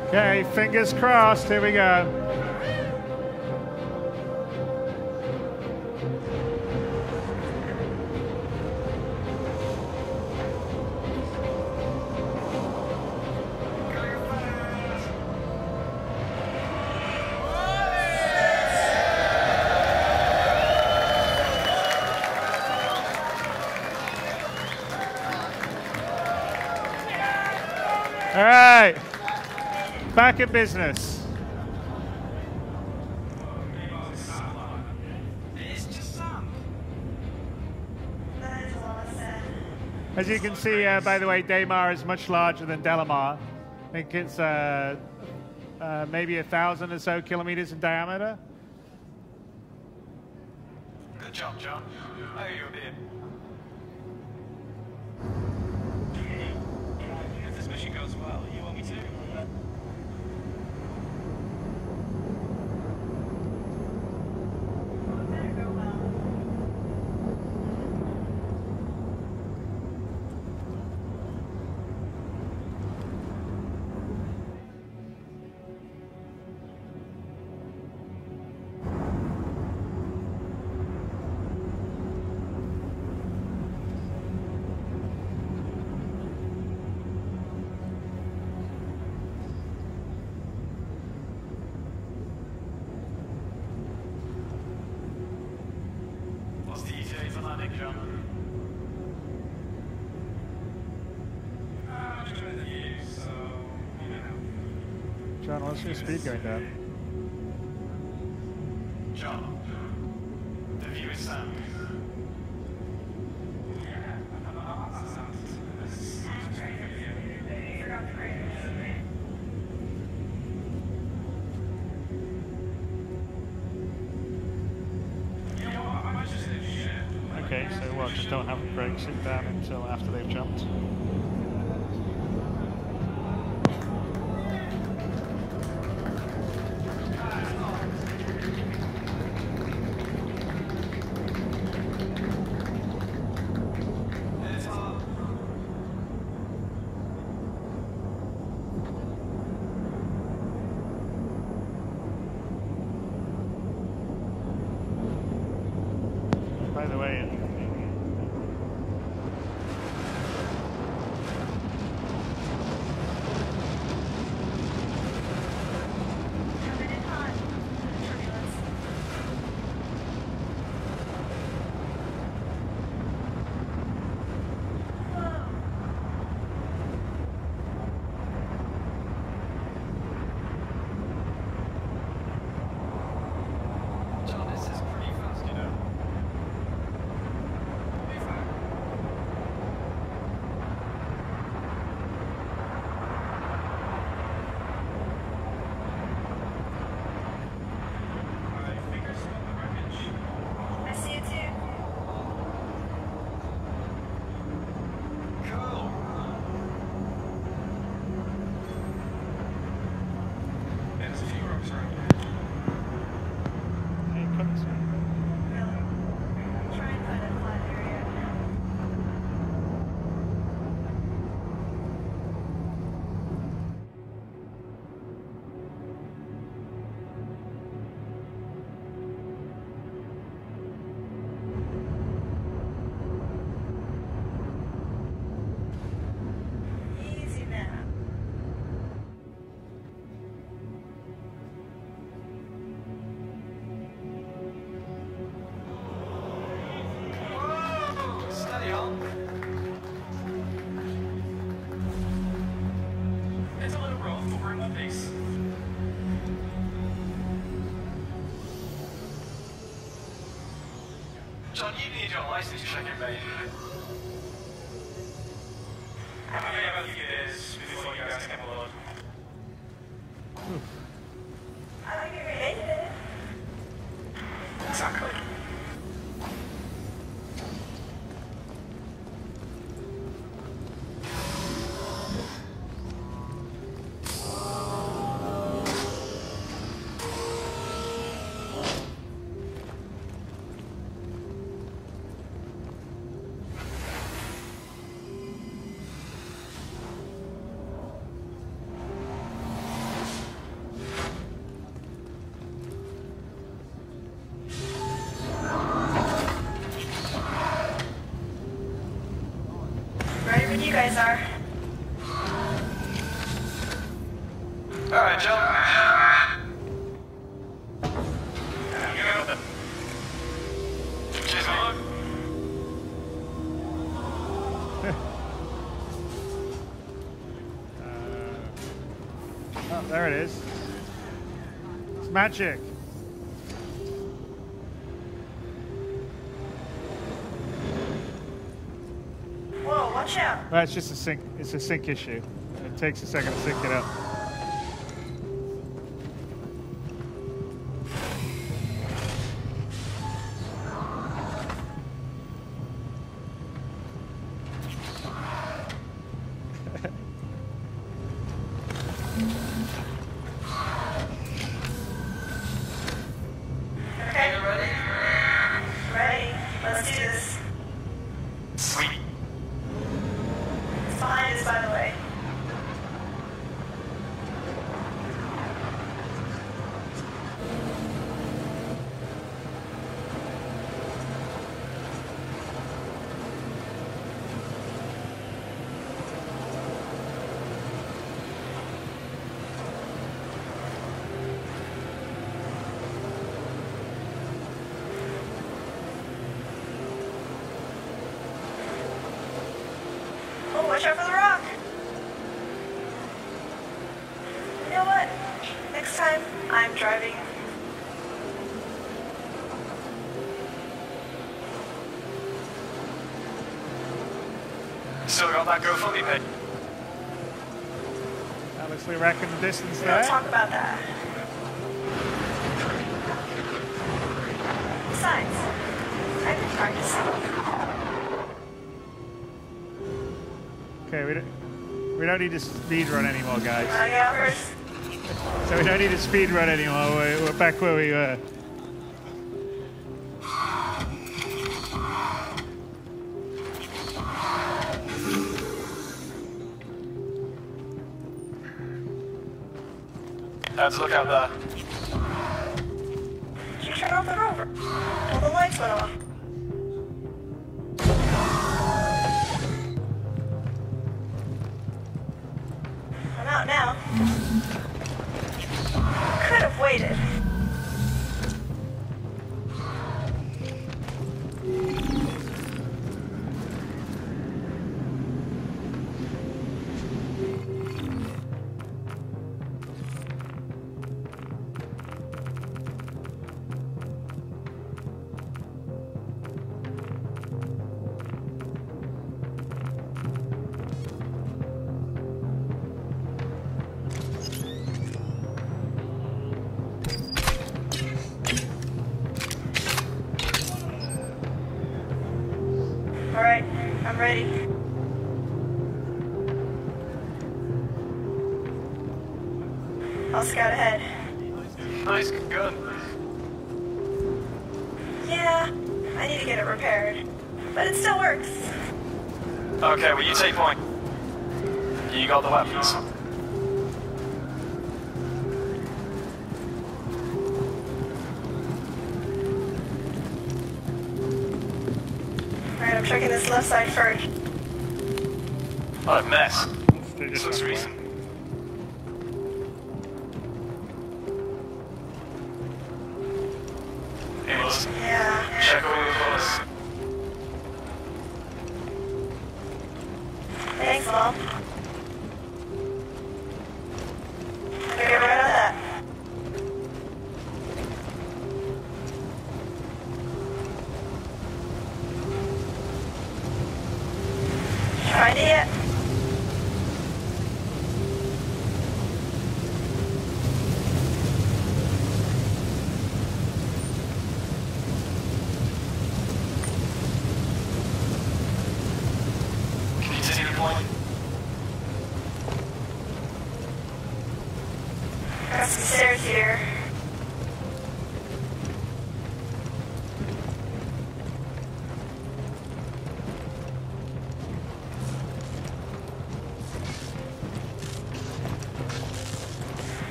Okay, fingers crossed. Here we go. Back in business. As you can see, by the way, Delamar is much larger than Delamar. I think it's maybe 1,000 or so kilometers in diameter. Good job, John. I owe you a beer. If this mission goes well, you want me to? John, what's your speed going down? John, the view is sound. Okay, so what, just don't have brakes it down until after they've jumped? By the way, John, this is pretty fast, you know. I see it too. Cool. There's a few rocks around here. hey, cut this one. Really? Try and find a flat area. Easy now. Steady on. It's a little rough, but we're in one piece. John, you need your license check it, mate. I may have a few days before you guys come aboard. I like it related. Exactly. Ready when you guys are. All right, John. Cheers, mate. Oh. There it is. It's magic. Whoa, watch out. Well, it's just a sync. It's a sync issue. It takes a second to sync it up. Watch out for the rock. You know what? Next time, I'm driving. Still got that go fully paid. Alex Lee wrecking the distance We there. don't talk about that. Besides, I've been practicing. Okay, we don't need to speed run anymore, guys. Hours. So we don't need to speed run anymore. We're back where we were. Let's look out there. Did you turn off the rover? All the lights went off. I'm out now. Could have waited. Alright, I'm ready. I'll scout ahead. Nice gun. Yeah, I need to get it repaired. But it still works. Okay, well you take point. You got the weapons. Alright, I'm checking this left side first. What a mess. This looks recent. Yeah. Check all the bullets. Thanks, Mom. Get right on that. Find it yet? Can you see the point? Got some stairs here.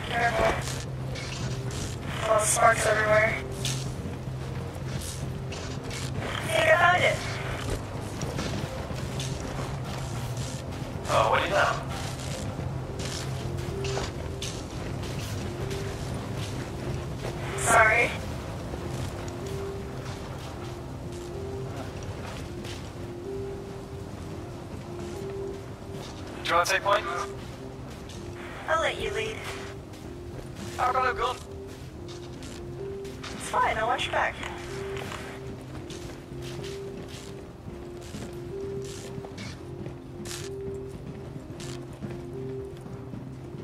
Careful. All the sparks everywhere. I think I found it. Oh, what do you know? Sorry. Do you want to take point? I'll let you lead. I've got a gun. It's fine, I'll watch your back.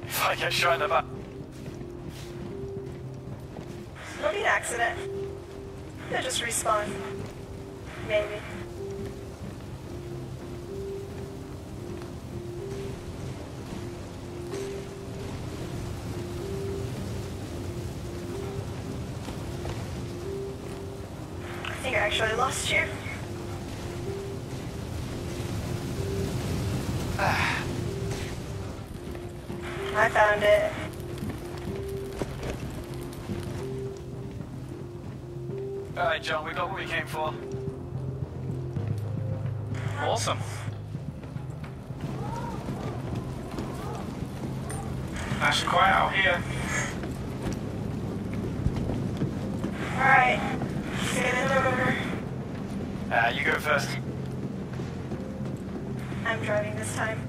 If I get shot in the back. It'll be an accident. They'll just respawn. Maybe. I think I actually lost you. I found it. Alright, John, we got what we came for. Awesome. Nice and quiet out here. Alright. Get in the river. You go first. I'm driving this time.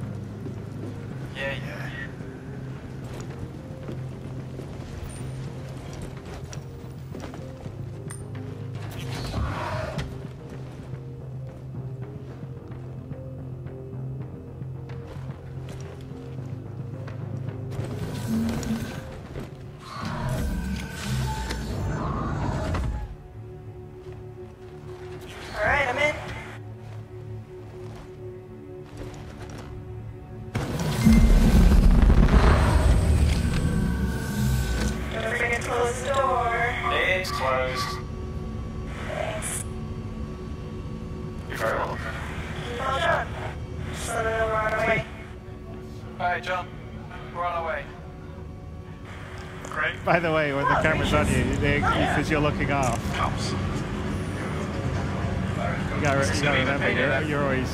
Yeah. Alright, I'm in. Don't forget to close the door. It's closed. Thanks. You're very welcome. Well done. Just let them know we're on our way. Alright, John. We're on our way. Great. By the way, when the camera's on you, because you're looking off. Cops. You gotta remember, you're always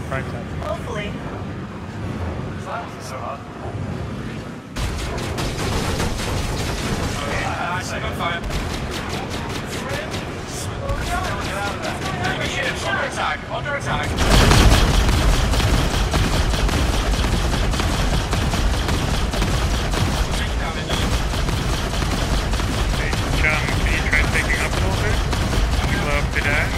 front side. Hopefully. That wasn't so hard. I say on fire. Get out of there. Enemy ships under attack. Under attack. Take damage. Hey, John, can you try taking up a little bit? We love to dash.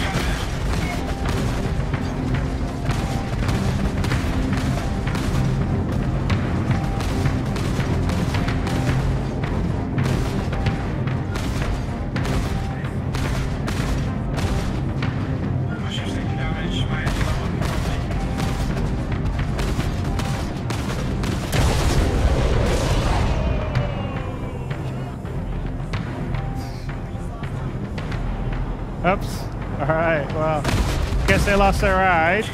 Oops. Alright, well, guess they lost their ride.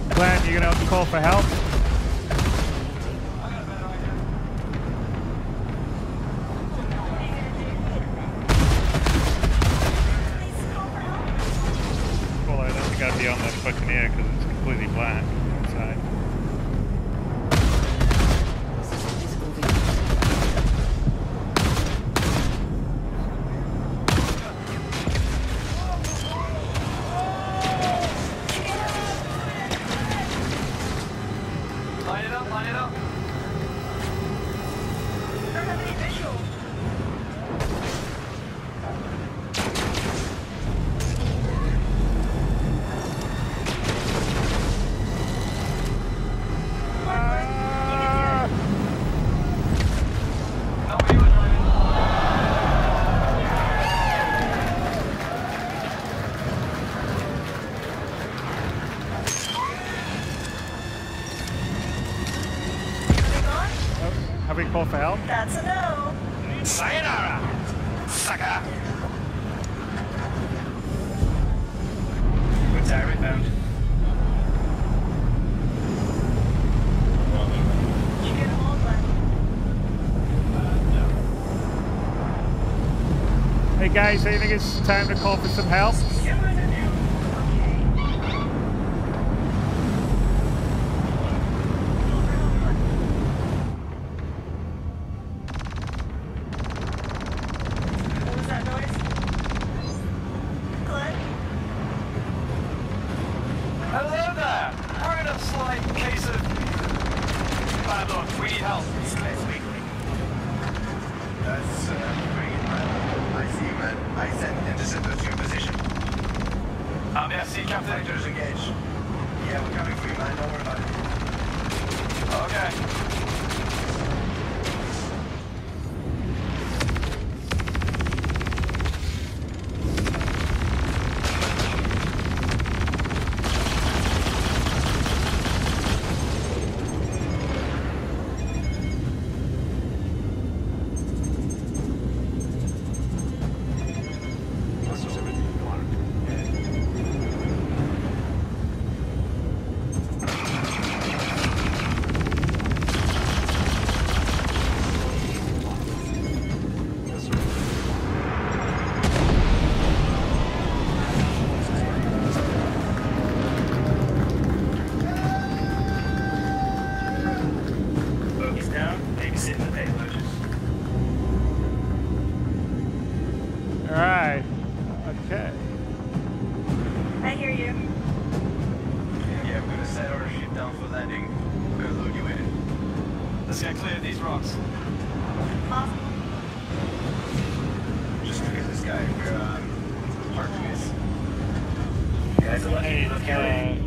Glenn, you gonna call for help? Well, I think I'd be on the Buccaneer because it's completely black inside. Line it up, line it up. I don't have any visual. Have we called for help? That's a no. Sayonara, sucker. Good direct bound. Did you get them all, Glenn? Hey guys, I think it's time to call for some help. What was that noise? Glenn? Look, we need help. Let's weekly. That's bring it, man. I see you, man. I sent interceptors to your position. Merci, Captain. Sectors engaged. Yeah, we're coming for you, man. Don't worry about it. Okay.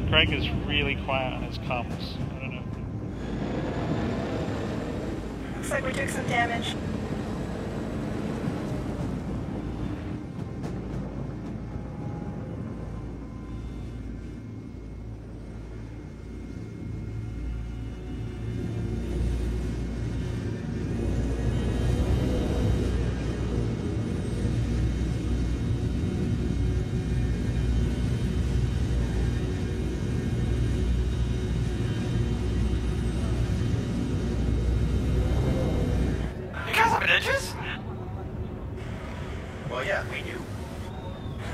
Greg is really quiet on his comms. I don't know. Looks like we took some damage. Well, yeah, we do.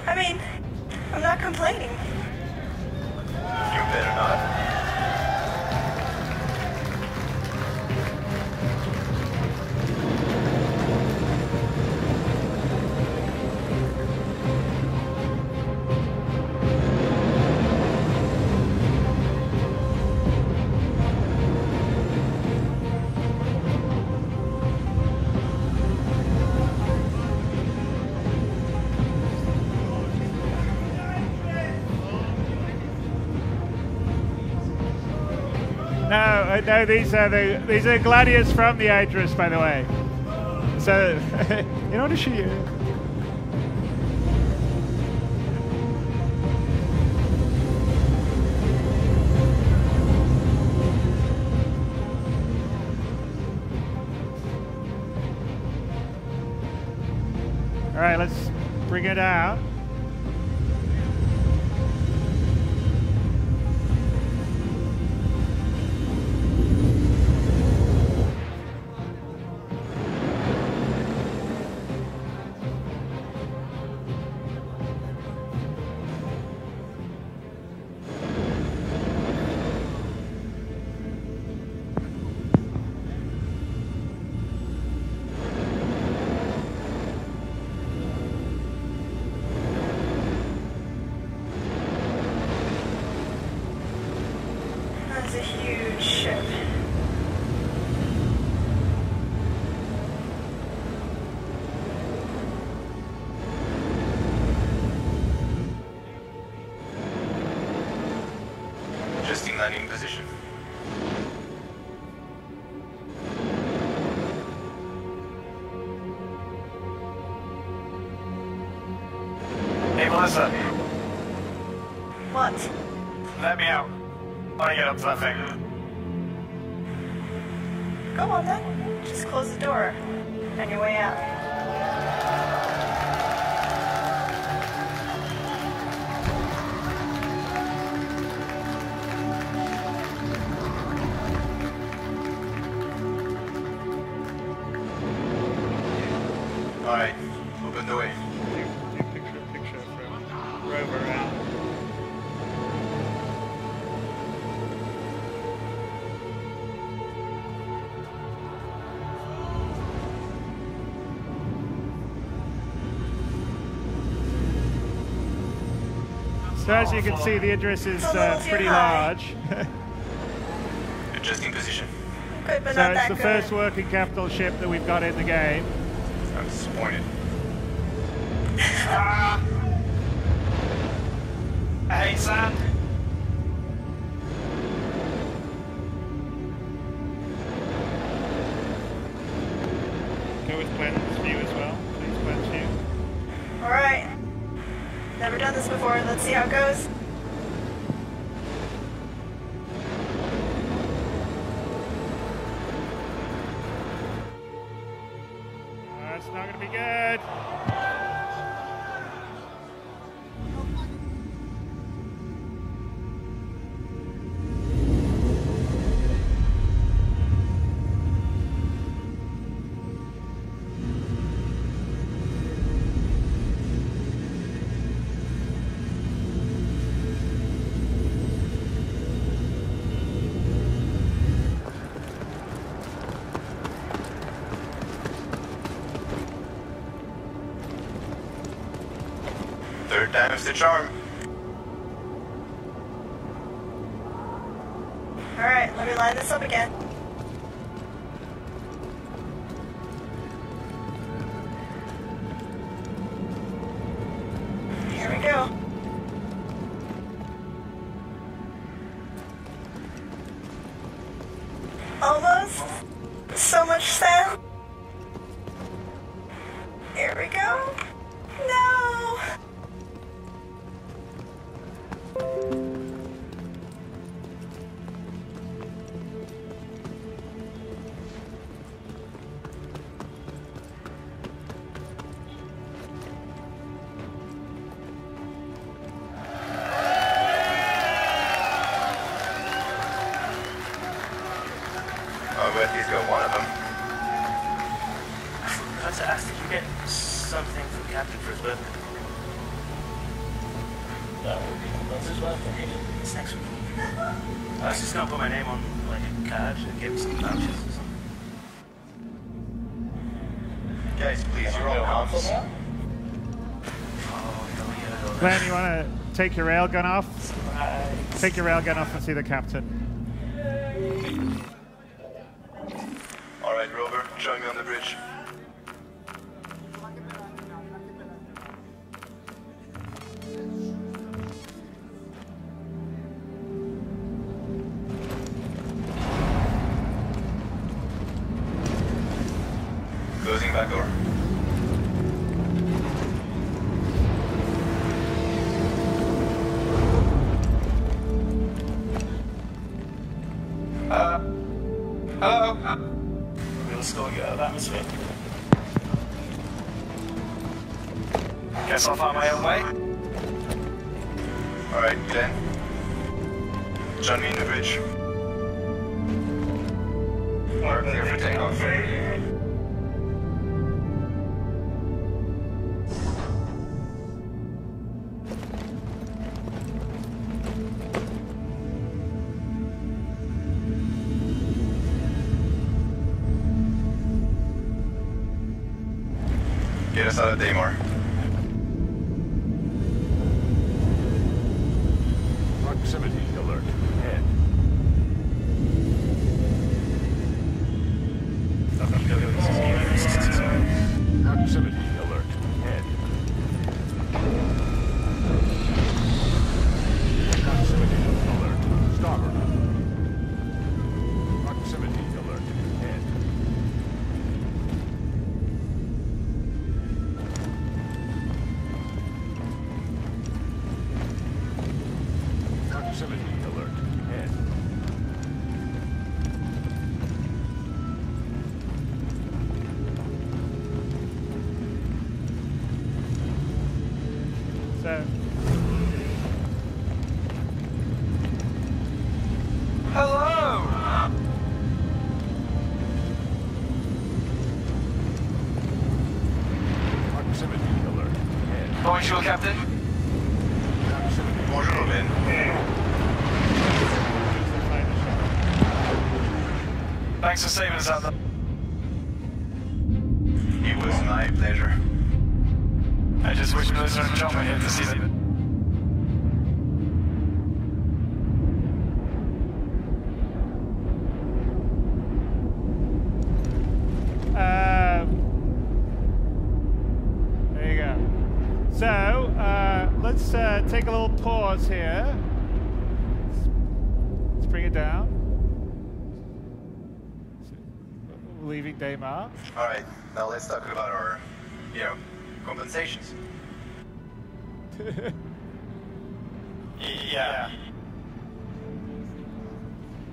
I mean, I'm not complaining. You better not. No, these are gladiators from the Idris, by the way. So, in order to shoot you. All right, let's bring it out. That's a huge ship. Adjusting landing position. Hey, Melissa. What? Let me out. I want to get up to that thing. Go on then. Just close the door. On your way out. All right, open the way. Picture from Rover and So as you can see, the Idris is pretty large. Adjusting position. Good. but So not it's that the good. first working capital ship that we've got in the game. I'm disappointed. I hate sand. Go with Glenn's view as well, please, Glenn's view. Alright. Never done this before. Let's see how it goes. That's not going to be good. Third time's the charm. Alright, let me line this up again. Here we go. Almost. So much sand. Here we go. No! Oh, but he's got one of them. I forgot to ask, did you get something from Captain for his birthday? That would be his birthday. It's next week. I was just gonna put my name on like a card and give him some vouchers or something. Guys, please, you're all comms. Glenn, you want to take your railgun off? Take your railgun off and see the captain. All right, Rover, join me on the bridge. Closing back door. Hello? We'll still get out of atmosphere. Guess I'll find my own way. All right, Glenn. Join me in the bridge. We're clear for takeoff. Get us out of Delamar. Proximity alert. Head. Proximity alert. Head. Proximity alert. Starboard. Proximity alert. Head. Proximity alert. Head. So, Hello! Proximity alert. Head. Bonjour, Captain. Bonjour, Ben. Thanks for saving us out there. It was my pleasure. I just wish Blizzard and John were here to see that. take a little pause here. Let's bring it down. Leaving Delamar. All right, now let's talk about our, compensations. Yeah.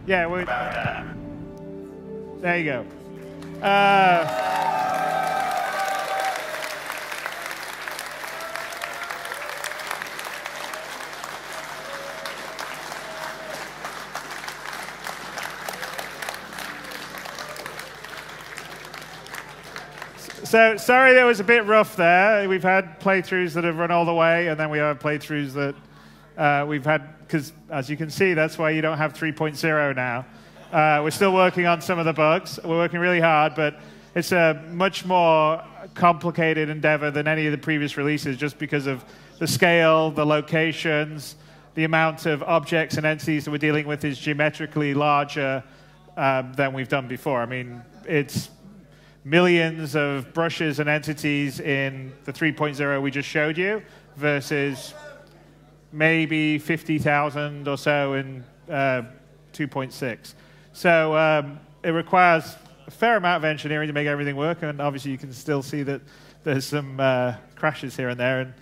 Yeah, there you go. So, sorry that was a bit rough there. We've had playthroughs that have run all the way, and then we have playthroughs that we've had, because as you can see, that's why you don't have 3.0 now. We're still working on some of the bugs. We're working really hard, but it's a much more complicated endeavor than any of the previous releases just because of the scale, the locations, the amount of objects and entities that we're dealing with is geometrically larger than we've done before. I mean, it's millions of brushes and entities in the 3.0 we just showed you versus maybe 50,000 or so in 2.6. So it requires a fair amount of engineering to make everything work, and obviously you can still see that there's some crashes here and there. And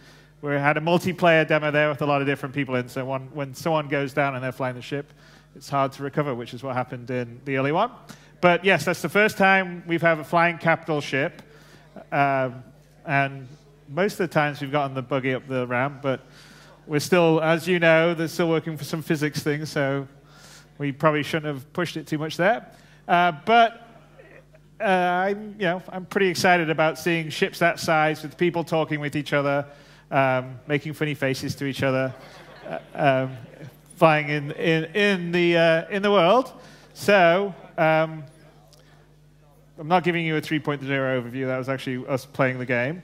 we had a multiplayer demo there with a lot of different people in, so when someone goes down and they're flying the ship, it's hard to recover, which is what happened in the early one. But yes, that's the first time we've had a flying capital ship, and most of the times we've gotten the buggy up the ramp, but we're still, as you know, they're still working for some physics things, so we probably shouldn't have pushed it too much there. But I'm pretty excited about seeing ships that size with people talking with each other, making funny faces to each other, flying in the world. So I'm not giving you a 3.0 overview. That was actually us playing the game.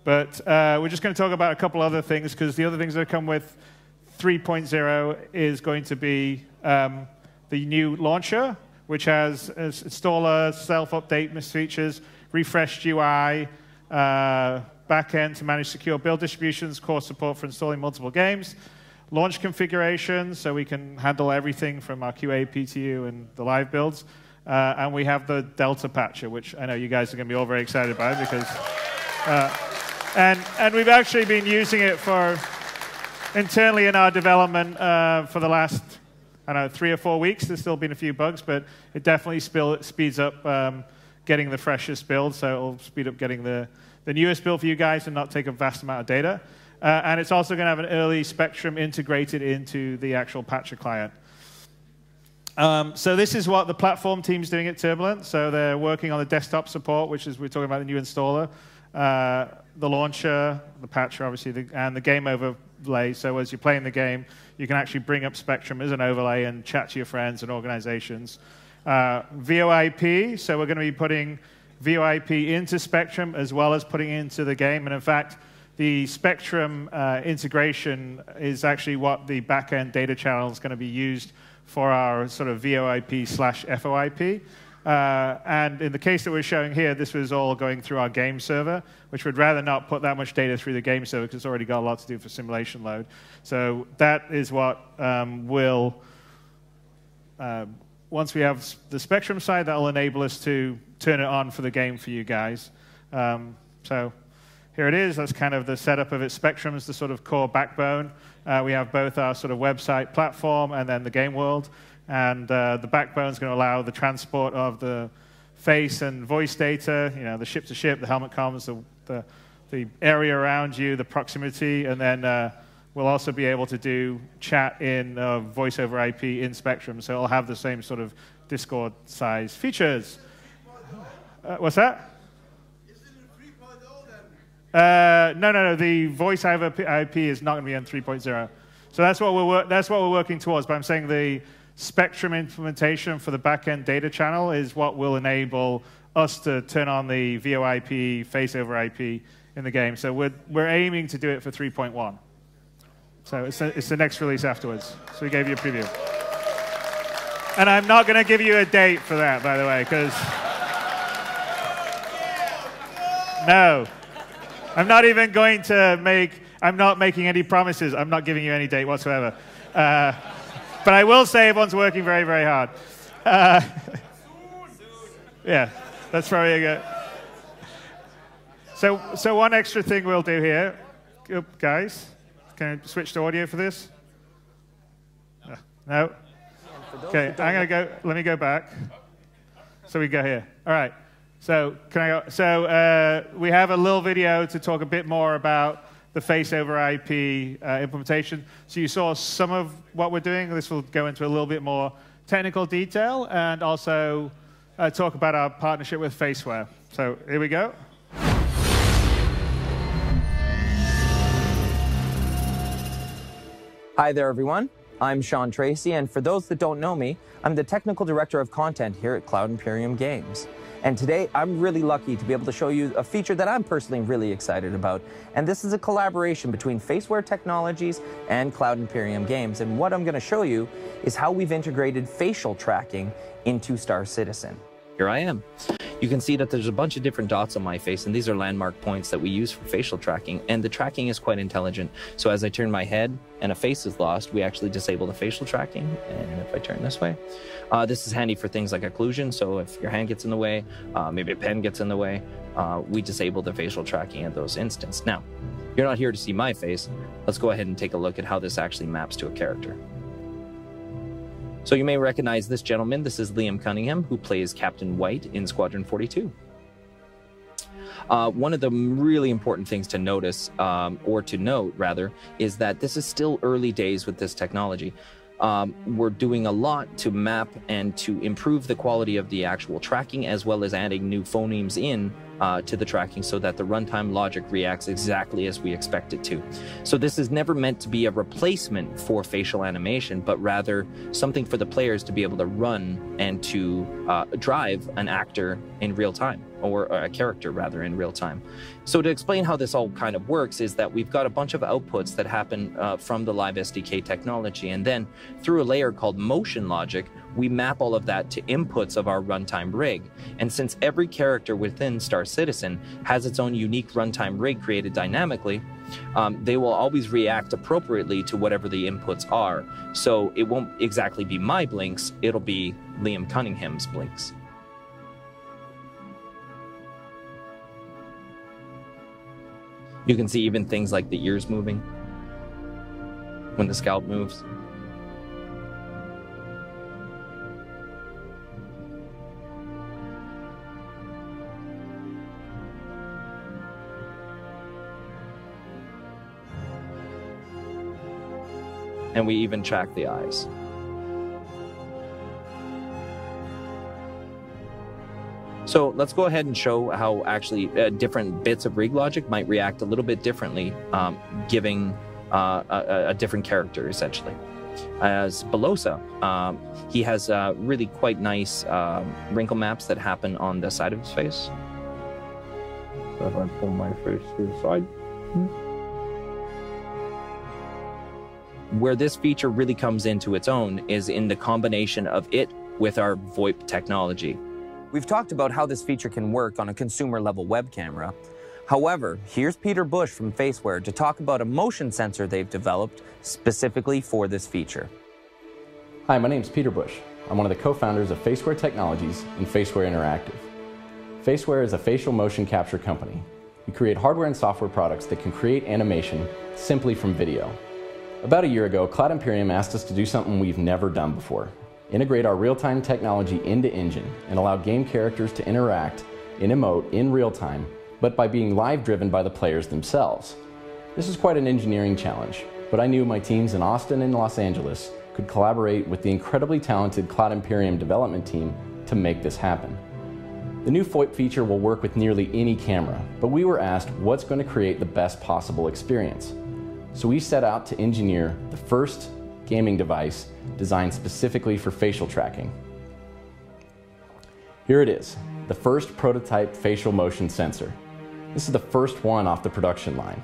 But we're just going to talk about a couple other things, because the other things that come with 3.0 is going to be the new launcher, which has installer, self-update features, refreshed UI, backend to manage secure build distributions, core support for installing multiple games, launch configurations, so we can handle everything from our QA, PTU, and the live builds. And we have the Delta patcher, which I know you guys are going to be all very excited about, because and we've actually been using it for internally in our development for the last, I don't know, 3 or 4 weeks. There's still been a few bugs, but it definitely speeds up getting the freshest build, so it'll speed up getting the newest build for you guys and not take a vast amount of data. And it's also going to have an early Spectrum integrated into the actual patcher client. So this is what the platform team's doing at Turbulent. So they're working on the desktop support, which is, we're talking about the new installer, the launcher, the patcher, obviously, and the game overlay. So as you're playing the game, you can actually bring up Spectrum as an overlay and chat to your friends and organizations. VoIP, so we're going to be putting VoIP into Spectrum as well as putting it into the game. And in fact, the Spectrum integration is actually what the back-end data channel is going to be used for our sort of VoIP/FOIP. And in the case that we're showing here, this was all going through our game server, which would rather not put that much data through the game server because it's already got a lot to do for simulation load. So that is what will, once we have the Spectrum side, that will enable us to turn it on for the game for you guys. So here it is. That's kind of the setup of it. Spectrum is the sort of core backbone. We have both our sort of website platform and then the game world. And the backbone is going to allow the transport of the face and voice data, you know, the ship-to-ship, the helmet comms, the area around you, the proximity, and then we'll also be able to do chat in voice over IP in Spectrum, so it'll have the same sort of Discord size features. What's that? No. The voice over IP is not going to be on 3.0. So that's what we're working towards. But I'm saying the Spectrum implementation for the backend data channel is what will enable us to turn on the VoIP, face over IP in the game. So we're aiming to do it for 3.1. So it's the next release afterwards. So we gave you a preview. And I'm not going to give you a date for that, by the way, because no. I'm not even going to make I'm not making any promises. I'm not giving you any date whatsoever. But I will say everyone's working very, very hard. Yeah, that's probably a good. So one extra thing we'll do here, guys, can I switch to audio for this? No? Okay, I'm going to go, let me go back. So we go here. All right. So can I go? So we have a little video to talk a bit more about the FaceOver IP implementation. So you saw some of what we're doing. This will go into a little bit more technical detail and also talk about our partnership with FaceWare. So here we go. Hi there, everyone. I'm Sean Tracy, and for those that don't know me, I'm the Technical Director of Content here at Cloud Imperium Games. And today, I'm really lucky to be able to show you a feature that I'm personally really excited about. And this is a collaboration between FaceWare Technologies and Cloud Imperium Games. And what I'm going to show you is how we've integrated facial tracking into Star Citizen. Here I am. You can see that there's a bunch of different dots on my face, and these are landmark points that we use for facial tracking, and the tracking is quite intelligent. So as I turn my head and a face is lost, we actually disable the facial tracking. And if I turn this way, this is handy for things like occlusion. So if your hand gets in the way, maybe a pen gets in the way, we disable the facial tracking at those instances. Now, you're not here to see my face. Let's go ahead and take a look at how this actually maps to a character. So you may recognize this gentleman. This is Liam Cunningham, who plays Captain White in Squadron 42. One of the really important things to notice, or to note rather, is that this is still early days with this technology. We're doing a lot to map and to improve the quality of the actual tracking, as well as adding new phonemes in to the tracking so that the runtime logic reacts exactly as we expect it to. So this is never meant to be a replacement for facial animation, but rather something for the players to be able to run and to drive an actor in real time, or a character rather in real time. So to explain how this all kind of works is that we've got a bunch of outputs that happen from the Live SDK technology, and then through a layer called motion logic, we map all of that to inputs of our runtime rig. And since every character within Star Citizen has its own unique runtime rig created dynamically, they will always react appropriately to whatever the inputs are. So it won't exactly be my blinks, it'll be Liam Cunningham's blinks. You can see even things like the ears moving when the scalp moves. And we even track the eyes. So let's go ahead and show how actually different bits of rig logic might react a little bit differently, giving a different character, essentially. As Belosa, he has really quite nice wrinkle maps that happen on the side of his face. So if I pull my face to the side. Where this feature really comes into its own is in the combination of it with our VoIP technology. We've talked about how this feature can work on a consumer-level web camera. However, here's Peter Bush from FaceWare to talk about a motion sensor they've developed specifically for this feature. Hi, my name's Peter Bush. I'm one of the co-founders of FaceWare Technologies and FaceWare Interactive. FaceWare is a facial motion capture company. We create hardware and software products that can create animation simply from video. About a year ago, Cloud Imperium asked us to do something we've never done before. Integrate our real-time technology into Engine and allow game characters to interact and emote in real time, but by being live driven by the players themselves. This is quite an engineering challenge, but I knew my teams in Austin and Los Angeles could collaborate with the incredibly talented Cloud Imperium development team to make this happen. The new VoIP feature will work with nearly any camera, but we were asked what's going to create the best possible experience. So we set out to engineer the first gaming device designed specifically for facial tracking. Here it is, the first prototype facial motion sensor. This is the first one off the production line.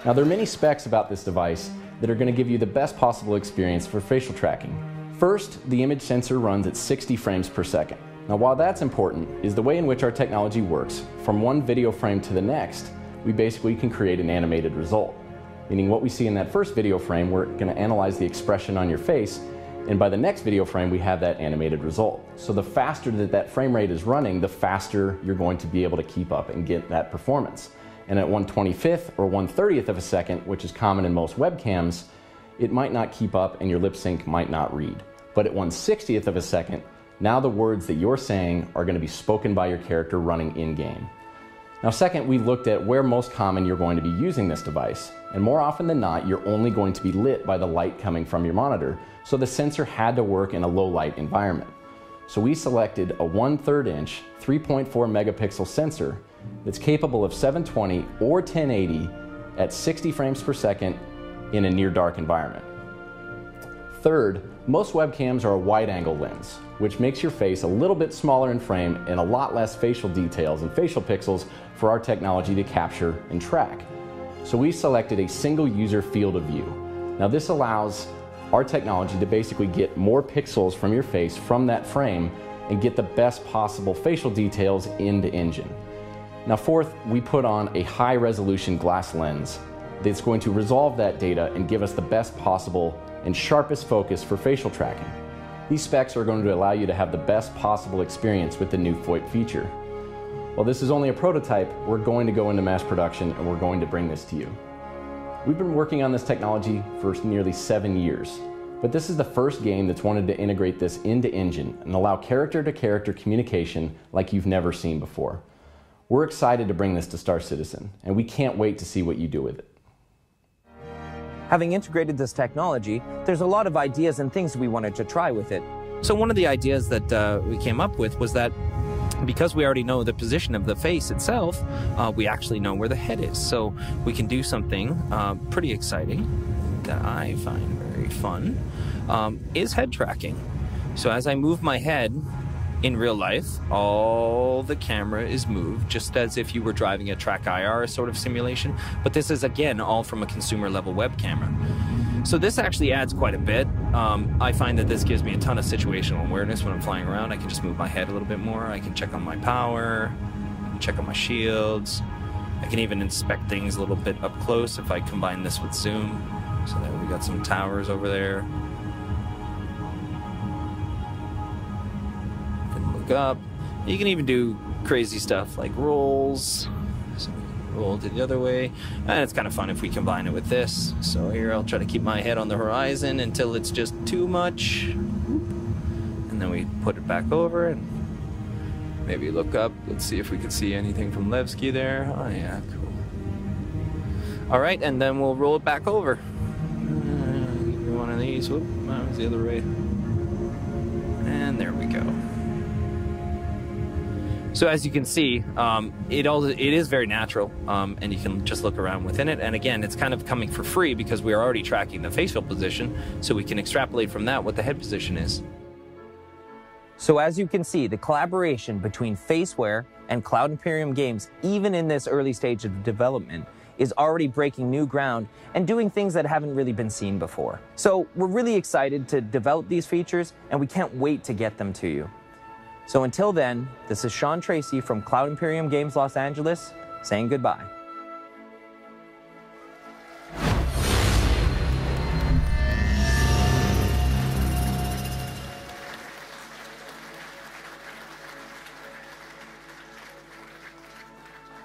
Now there are many specs about this device that are going to give you the best possible experience for facial tracking. First, the image sensor runs at 60 frames per second. Now while that's important, is the way in which our technology works. From one video frame to the next, we basically can create an animated result. meaning what we see in that first video frame, we're going to analyze the expression on your face, and by the next video frame, we have that animated result. So the faster that frame rate is running, the faster you're going to be able to keep up and get that performance. And at 1/25th or 1/30th of a second, which is common in most webcams, it might not keep up and your lip sync might not read. But at 1/60th of a second, now the words that you're saying are going to be spoken by your character running in-game. Now second, we looked at where most common you're going to be using this device. And more often than not, you're only going to be lit by the light coming from your monitor, so the sensor had to work in a low light environment. So we selected a 1/3 inch, 3.4 megapixel sensor that's capable of 720 or 1080 at 60 frames per second in a near dark environment. Third, most webcams are a wide-angle lens, which makes your face a little bit smaller in frame and a lot less facial details and facial pixels for our technology to capture and track. So we selected a single user field of view. Now this allows our technology to basically get more pixels from your face from that frame and get the best possible facial details into engine. Now fourth, we put on a high resolution glass lens that's going to resolve that data and give us the best possible and sharpest focus for facial tracking. These specs are going to allow you to have the best possible experience with the new VoIP feature. While this is only a prototype, we're going to go into mass production and we're going to bring this to you. We've been working on this technology for nearly 7 years, but this is the first game that's wanted to integrate this into engine and allow character-to-character communication like you've never seen before. We're excited to bring this to Star Citizen, and we can't wait to see what you do with it. Having integrated this technology, there's a lot of ideas and things we wanted to try with it. So one of the ideas that we came up with was that because we already know the position of the face itself, we actually know where the head is. So we can do something pretty exciting that I find very fun, is head tracking. So as I move my head in real life, all the camera is moved, just as if you were driving a track IR sort of simulation. But this is, again, all from a consumer level web camera. So this actually adds quite a bit. I find that this gives me a ton of situational awareness when I'm flying around. I can just move my head a little bit more. I can check on my power, check on my shields. I can even inspect things a little bit up close if I combine this with zoom. So there we got some towers over there. Up. You can even do crazy stuff like rolls. So roll to the other way. And it's kind of fun if we combine it with this. So here I'll try to keep my head on the horizon until it's just too much. And then we put it back over and maybe look up. Let's see if we can see anything from Levski there. Oh yeah, cool. All right, and then we'll roll it back over. One of these. Whoop, that was the other way. And there we go. So as you can see, it is very natural, and you can just look around within it. And again, it's kind of coming for free because we are already tracking the facial position, so we can extrapolate from that what the head position is. So as you can see, the collaboration between FaceWare and Cloud Imperium Games, even in this early stage of development, is already breaking new ground and doing things that haven't really been seen before. So we're really excited to develop these features, and we can't wait to get them to you. So until then, this is Sean Tracy from Cloud Imperium Games Los Angeles, saying goodbye.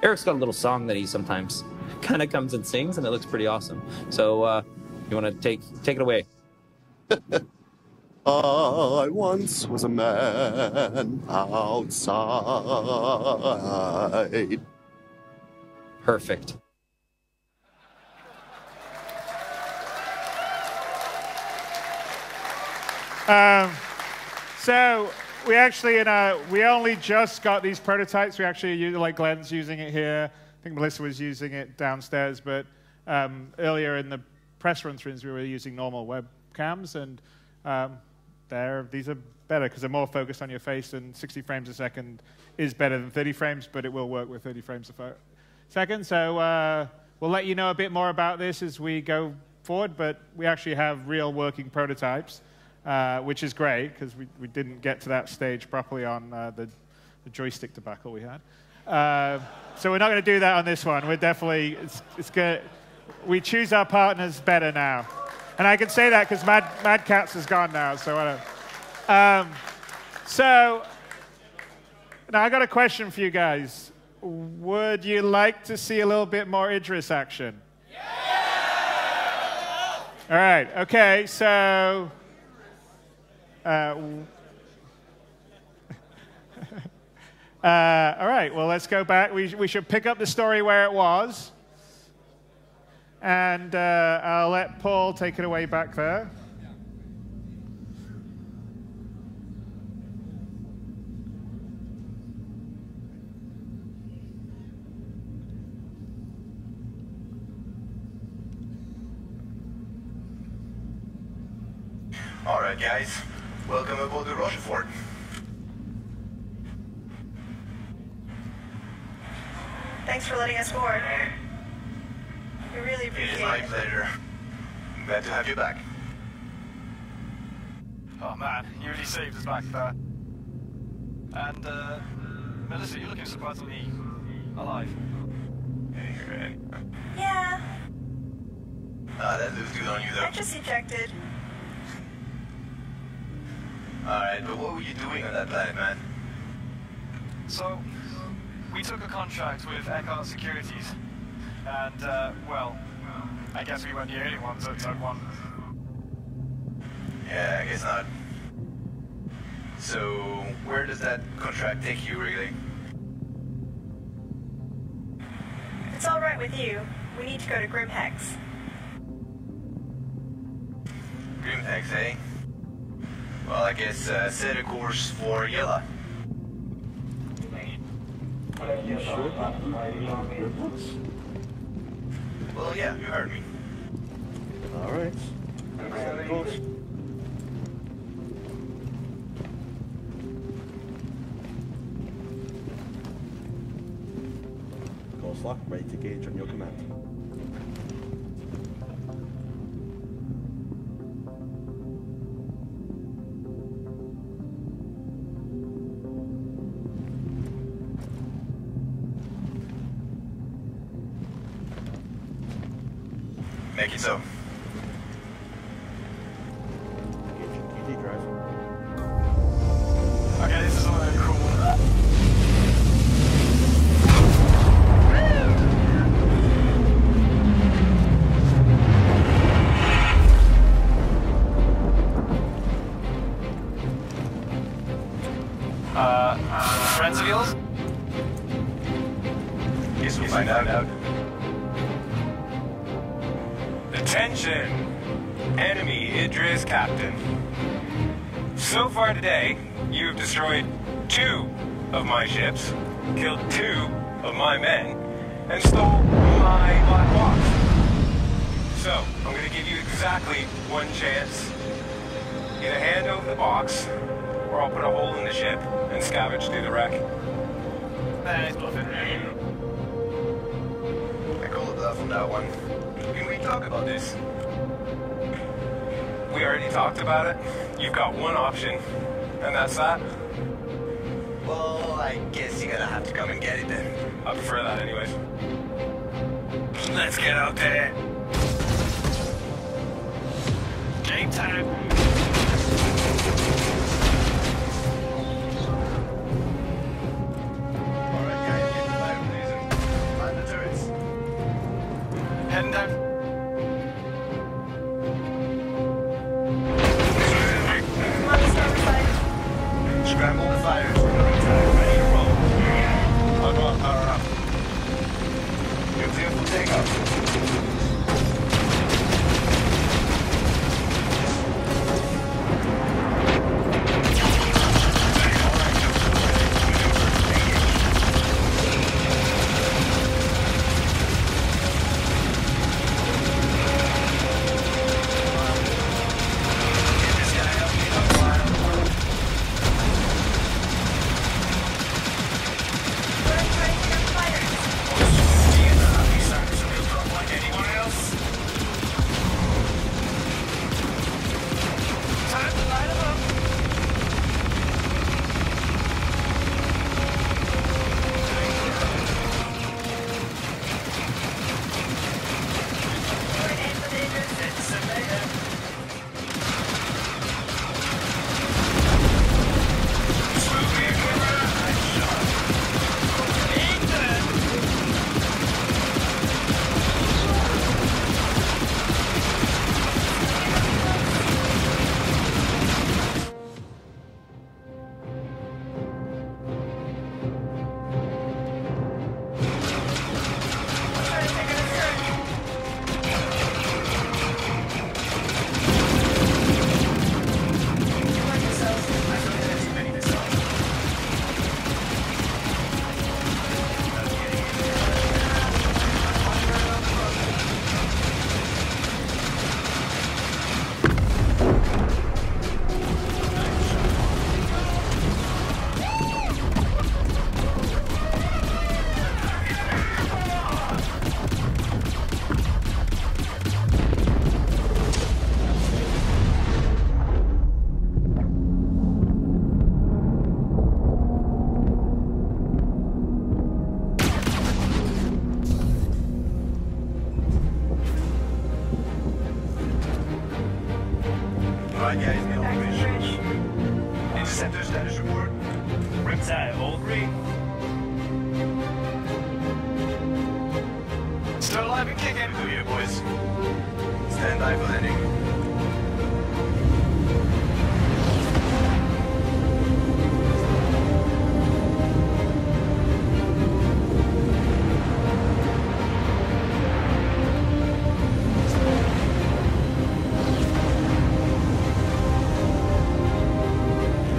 Eric's got a little song that he sometimes kind of comes and sings, and it looks pretty awesome. So you want to take it away? I once was a man outside. Perfect. So we actually, we only just got these prototypes. We actually, like Glenn's using it here. I think Melissa was using it downstairs. But earlier in the press run-throughs, we were using normal webcams, and these are better because they're more focused on your face, and 60 frames a second is better than 30 frames, but it will work with 30 frames a second. So we'll let you know a bit more about this as we go forward, but we actually have real working prototypes, which is great because we didn't get to that stage properly on the joystick debacle we had. So we're not going to do that on this one. We're definitely, it's good. we choose our partners better now. And I can say that because Mad Cats is gone now, so I don't. So, now I got a question for you guys. Would you like to see a little bit more Idris action? Yeah! All right, okay, so... all right, well, let's go back. We should pick up the story where it was. And I'll let Paul take it away back there. All right, guys. Welcome aboard the Rochefort. Thanks for letting us board. We really appreciate it. It is my pleasure. Glad to have you back. Oh man, you really saved us back there. And, Melissa, you're looking surprisingly alive. Yeah. That looks good on you, though. I just ejected. Alright, but what were you doing on that planet, man? So, we took a contract with Eckhart Securities. And, well, I guess we weren't the only ones that took one. Yeah, I guess not. So, where does that contract take you, really? It's all right with you. We need to go to Grimhex. Grimhex, eh? Well, I guess set a course for Yella. You sure? Well, yeah, you heard me. All right. Set a course. Course lock, ready to gauge on your command. Make it so. ED drive. Okay, this is all really cool. Friends of yours? Guess we'll find out. Attention! Enemy Idris Captain. So far today, you have destroyed 2 of my ships, killed 2 of my men, and stole my black box. So, I'm going to give you exactly 1 chance. Either hand over the box, or I'll put a hole in the ship and scavenge through the wreck. Thanks, Dolphin. I call it bluff on that one. Can we talk about this? We already talked about it. You've got 1 option, and that's that. Well, I guess you're gonna have to come and get it then. I prefer that anyways. Let's get out there. Game time. Alright, guys, get the fire, please, and mind the turrets. Heading down. Scramble the fires. Ready to roll. I'll go on power up. You're clear for takeoff. bad guys in the operation. Interceptor status report. Riptide, all green. Still alive and kicking. Who here, boys? Stand by for landing.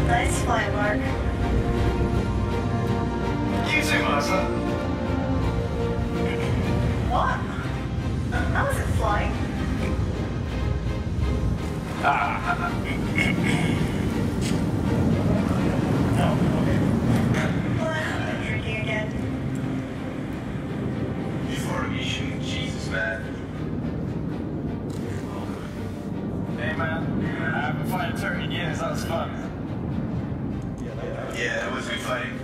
Nice flight, Mark. You too, Martha. What? I wasn't flying. I'm drinking again. Before a mission, Jesus, man. Hey man, I haven't fired 30 years, that was fun. Yeah, it was good fighting.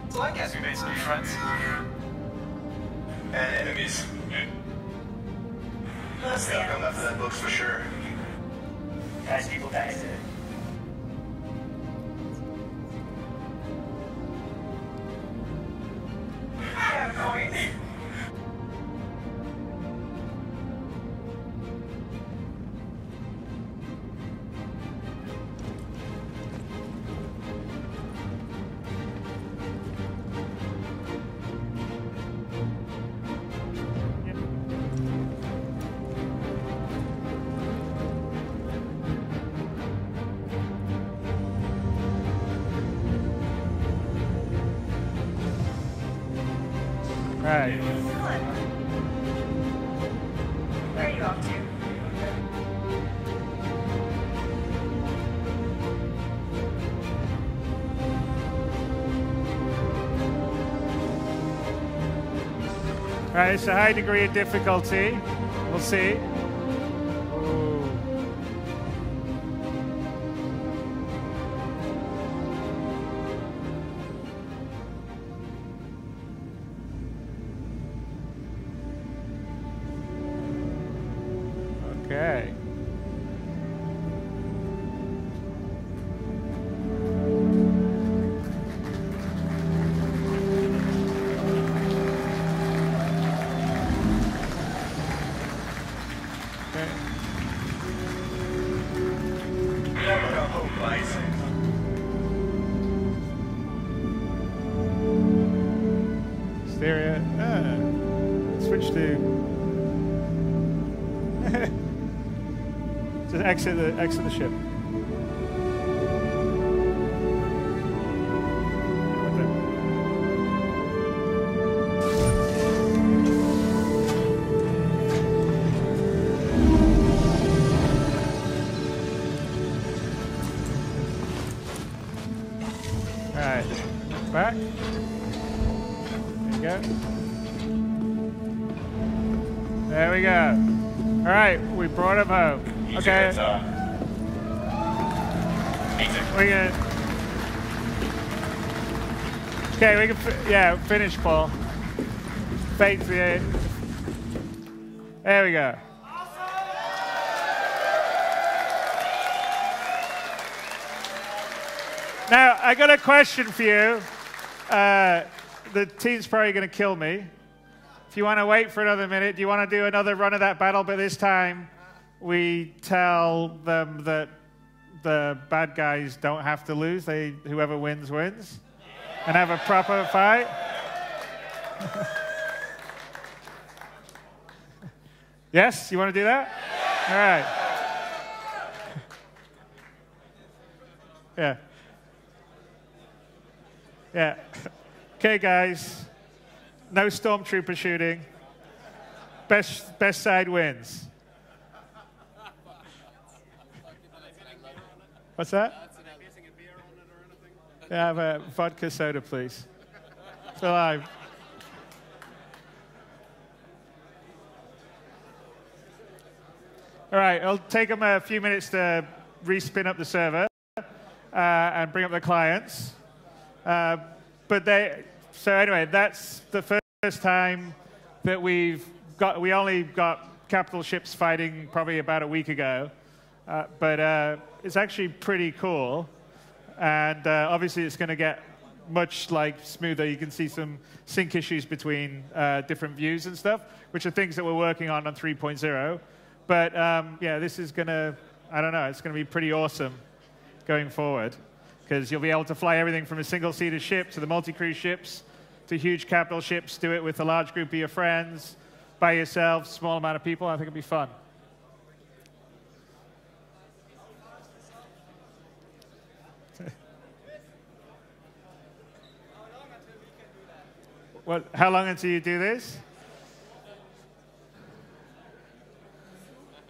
So I guess we made some new friends. And enemies. Mostly I'll come after that books for sure. Guys, people die today. Yeah, point. Right. Where are you off to? Right, it's a high degree of difficulty. We'll see. Ooh. Okay. Stereo. Switch to. Just exit the ship. All right, back. There you go. There we go. All right, we brought him home. Okay. We can. Okay, we can. Finish, Paul. Fake the. There we go. Now, I got a question for you. The team's probably going to kill me. If you want to wait for another minute, do you want to do another run of that battle? But this time, we tell them that the bad guys don't have to lose. Whoever wins, wins. And have a proper fight. Yes? You want to do that? All right. Yeah. Yeah. Okay, guys. No stormtrooper shooting. Best side wins. What's that? Yeah, have a vodka soda, please. It's alive. All right, it'll take them a few minutes to respin up the server and bring up the clients. So anyway, that's the first time that we only got capital ships fighting probably about a week ago. But it's actually pretty cool. And obviously it's going to get much smoother. You can see some sync issues between different views and stuff, which are things that we're working on 3.0. But yeah, this is going to, I don't know, it's going to be pretty awesome going forward, because you'll be able to fly everything from a single-seater ship to the multi-crew ships to huge capital ships, do it with a large group of your friends, by yourself, small amount of people. I think it'll be fun. How long until you do this?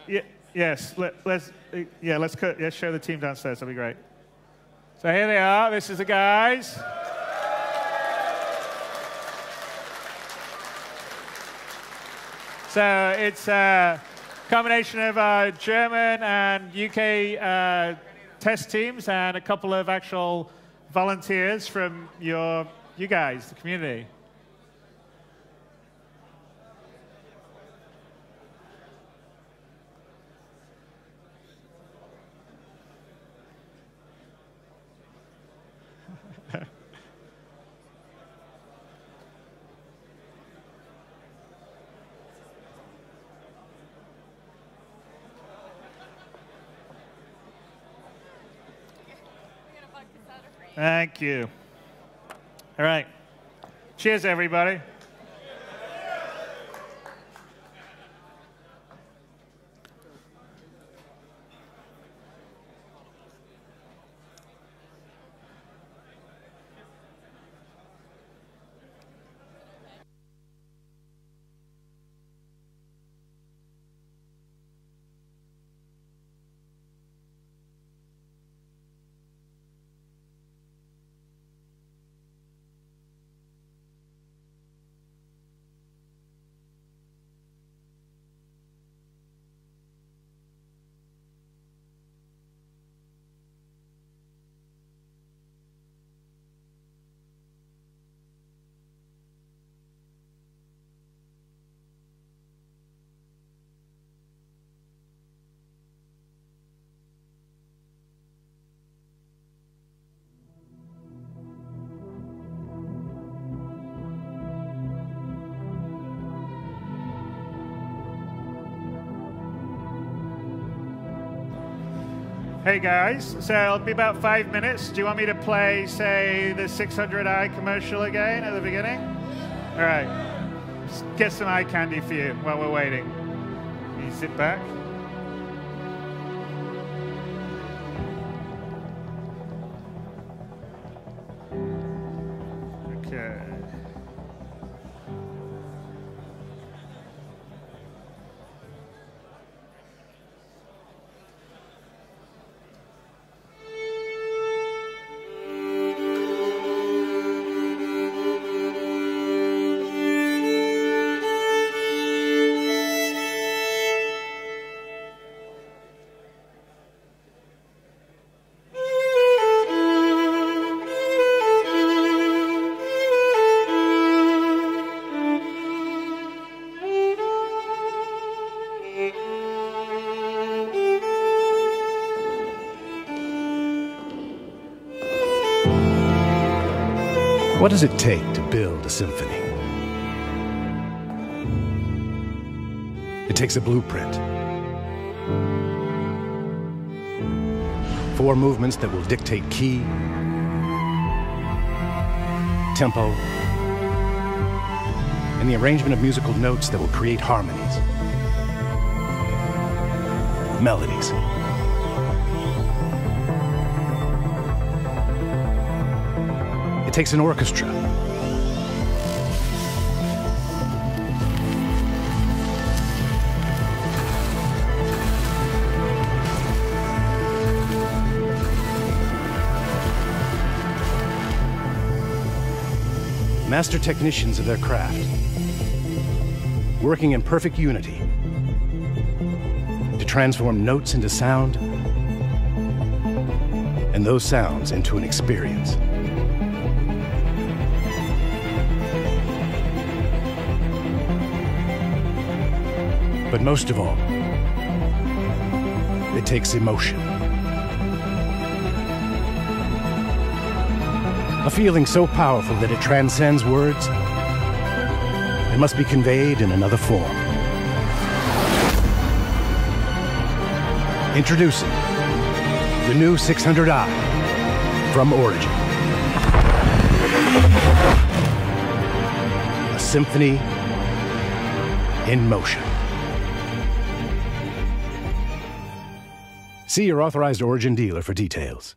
Yeah, yes. Let's show the team downstairs. That'll be great. So here they are. This is the guys. So it's a combination of German and UK test teams and a couple of actual volunteers from you guys, the community. Thank you. All right. Cheers, everybody. Hey guys, so it'll be about 5 minutes. Do you want me to play, say, the 600i commercial again at the beginning? All right, just get some eye candy for you while we're waiting. Can you sit back? Okay. What does it take to build a symphony? It takes a blueprint. 4 movements that will dictate key, tempo, and the arrangement of musical notes that will create harmonies, melodies. It takes an orchestra. Master technicians of their craft, working in perfect unity to transform notes into sound and those sounds into an experience. But most of all, it takes emotion. A feeling so powerful that it transcends words. It must be conveyed in another form. Introducing the new 600i from Origin. A symphony in motion. See your authorized Origin dealer for details.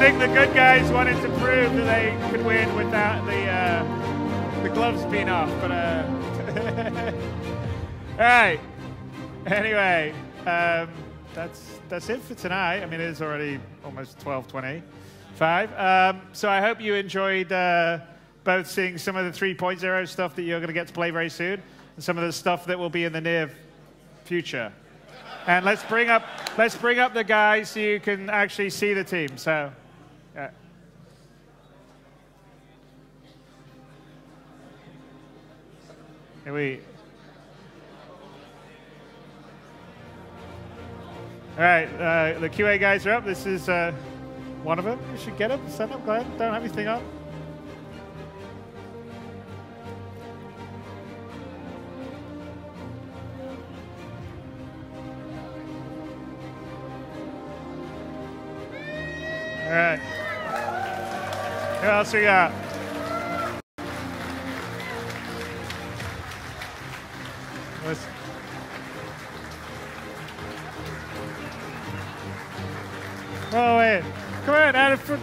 think the good guys wanted to prove that they could win without the gloves being off, but all right. Anyway, that's it for tonight. I mean, it is already almost 12:25. So I hope you enjoyed both seeing some of the 3.0 stuff that you're going to get to play very soon, and some of the stuff that will be in the near future. And let's bring up the guys so you can actually see the team. So, yeah. Here we. All right, the QA guys are up. This is one of them. You should get up, stand up, go ahead. Don't have anything on. All right. Who else we got? Oh, wait. Come on, out of front.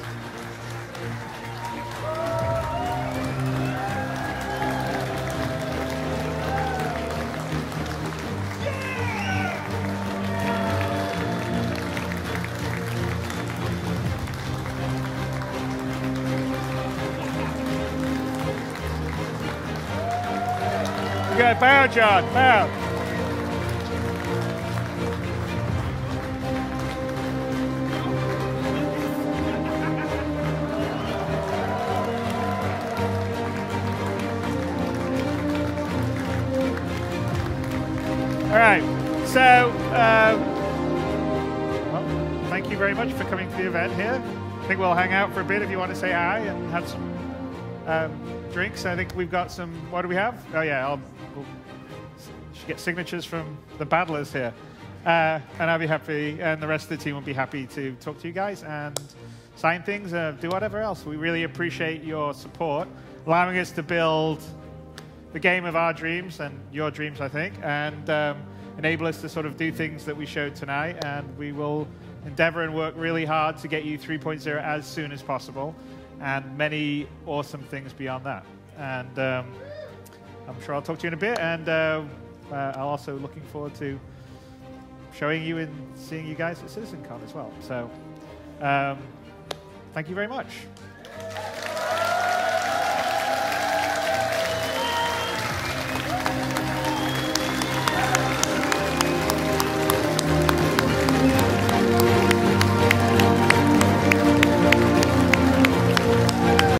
Okay, bow, John, bow. All right, so, well, thank you very much for coming to the event here. I think we'll hang out for a bit if you want to say hi and have some drinks. I think we've got some, what do we have? Oh yeah, we'll should get signatures from the battlers here. And I'll be happy, and the rest of the team will be happy to talk to you guys and sign things, do whatever else. We really appreciate your support, allowing us to build the game of our dreams and your dreams, I think, and enable us to sort of do things that we showed tonight. And we will endeavor and work really hard to get you 3.0 as soon as possible, and many awesome things beyond that. And I'm sure I'll talk to you in a bit, and I'm also looking forward to showing you and seeing you guys at CitizenCon as well. So thank you very much.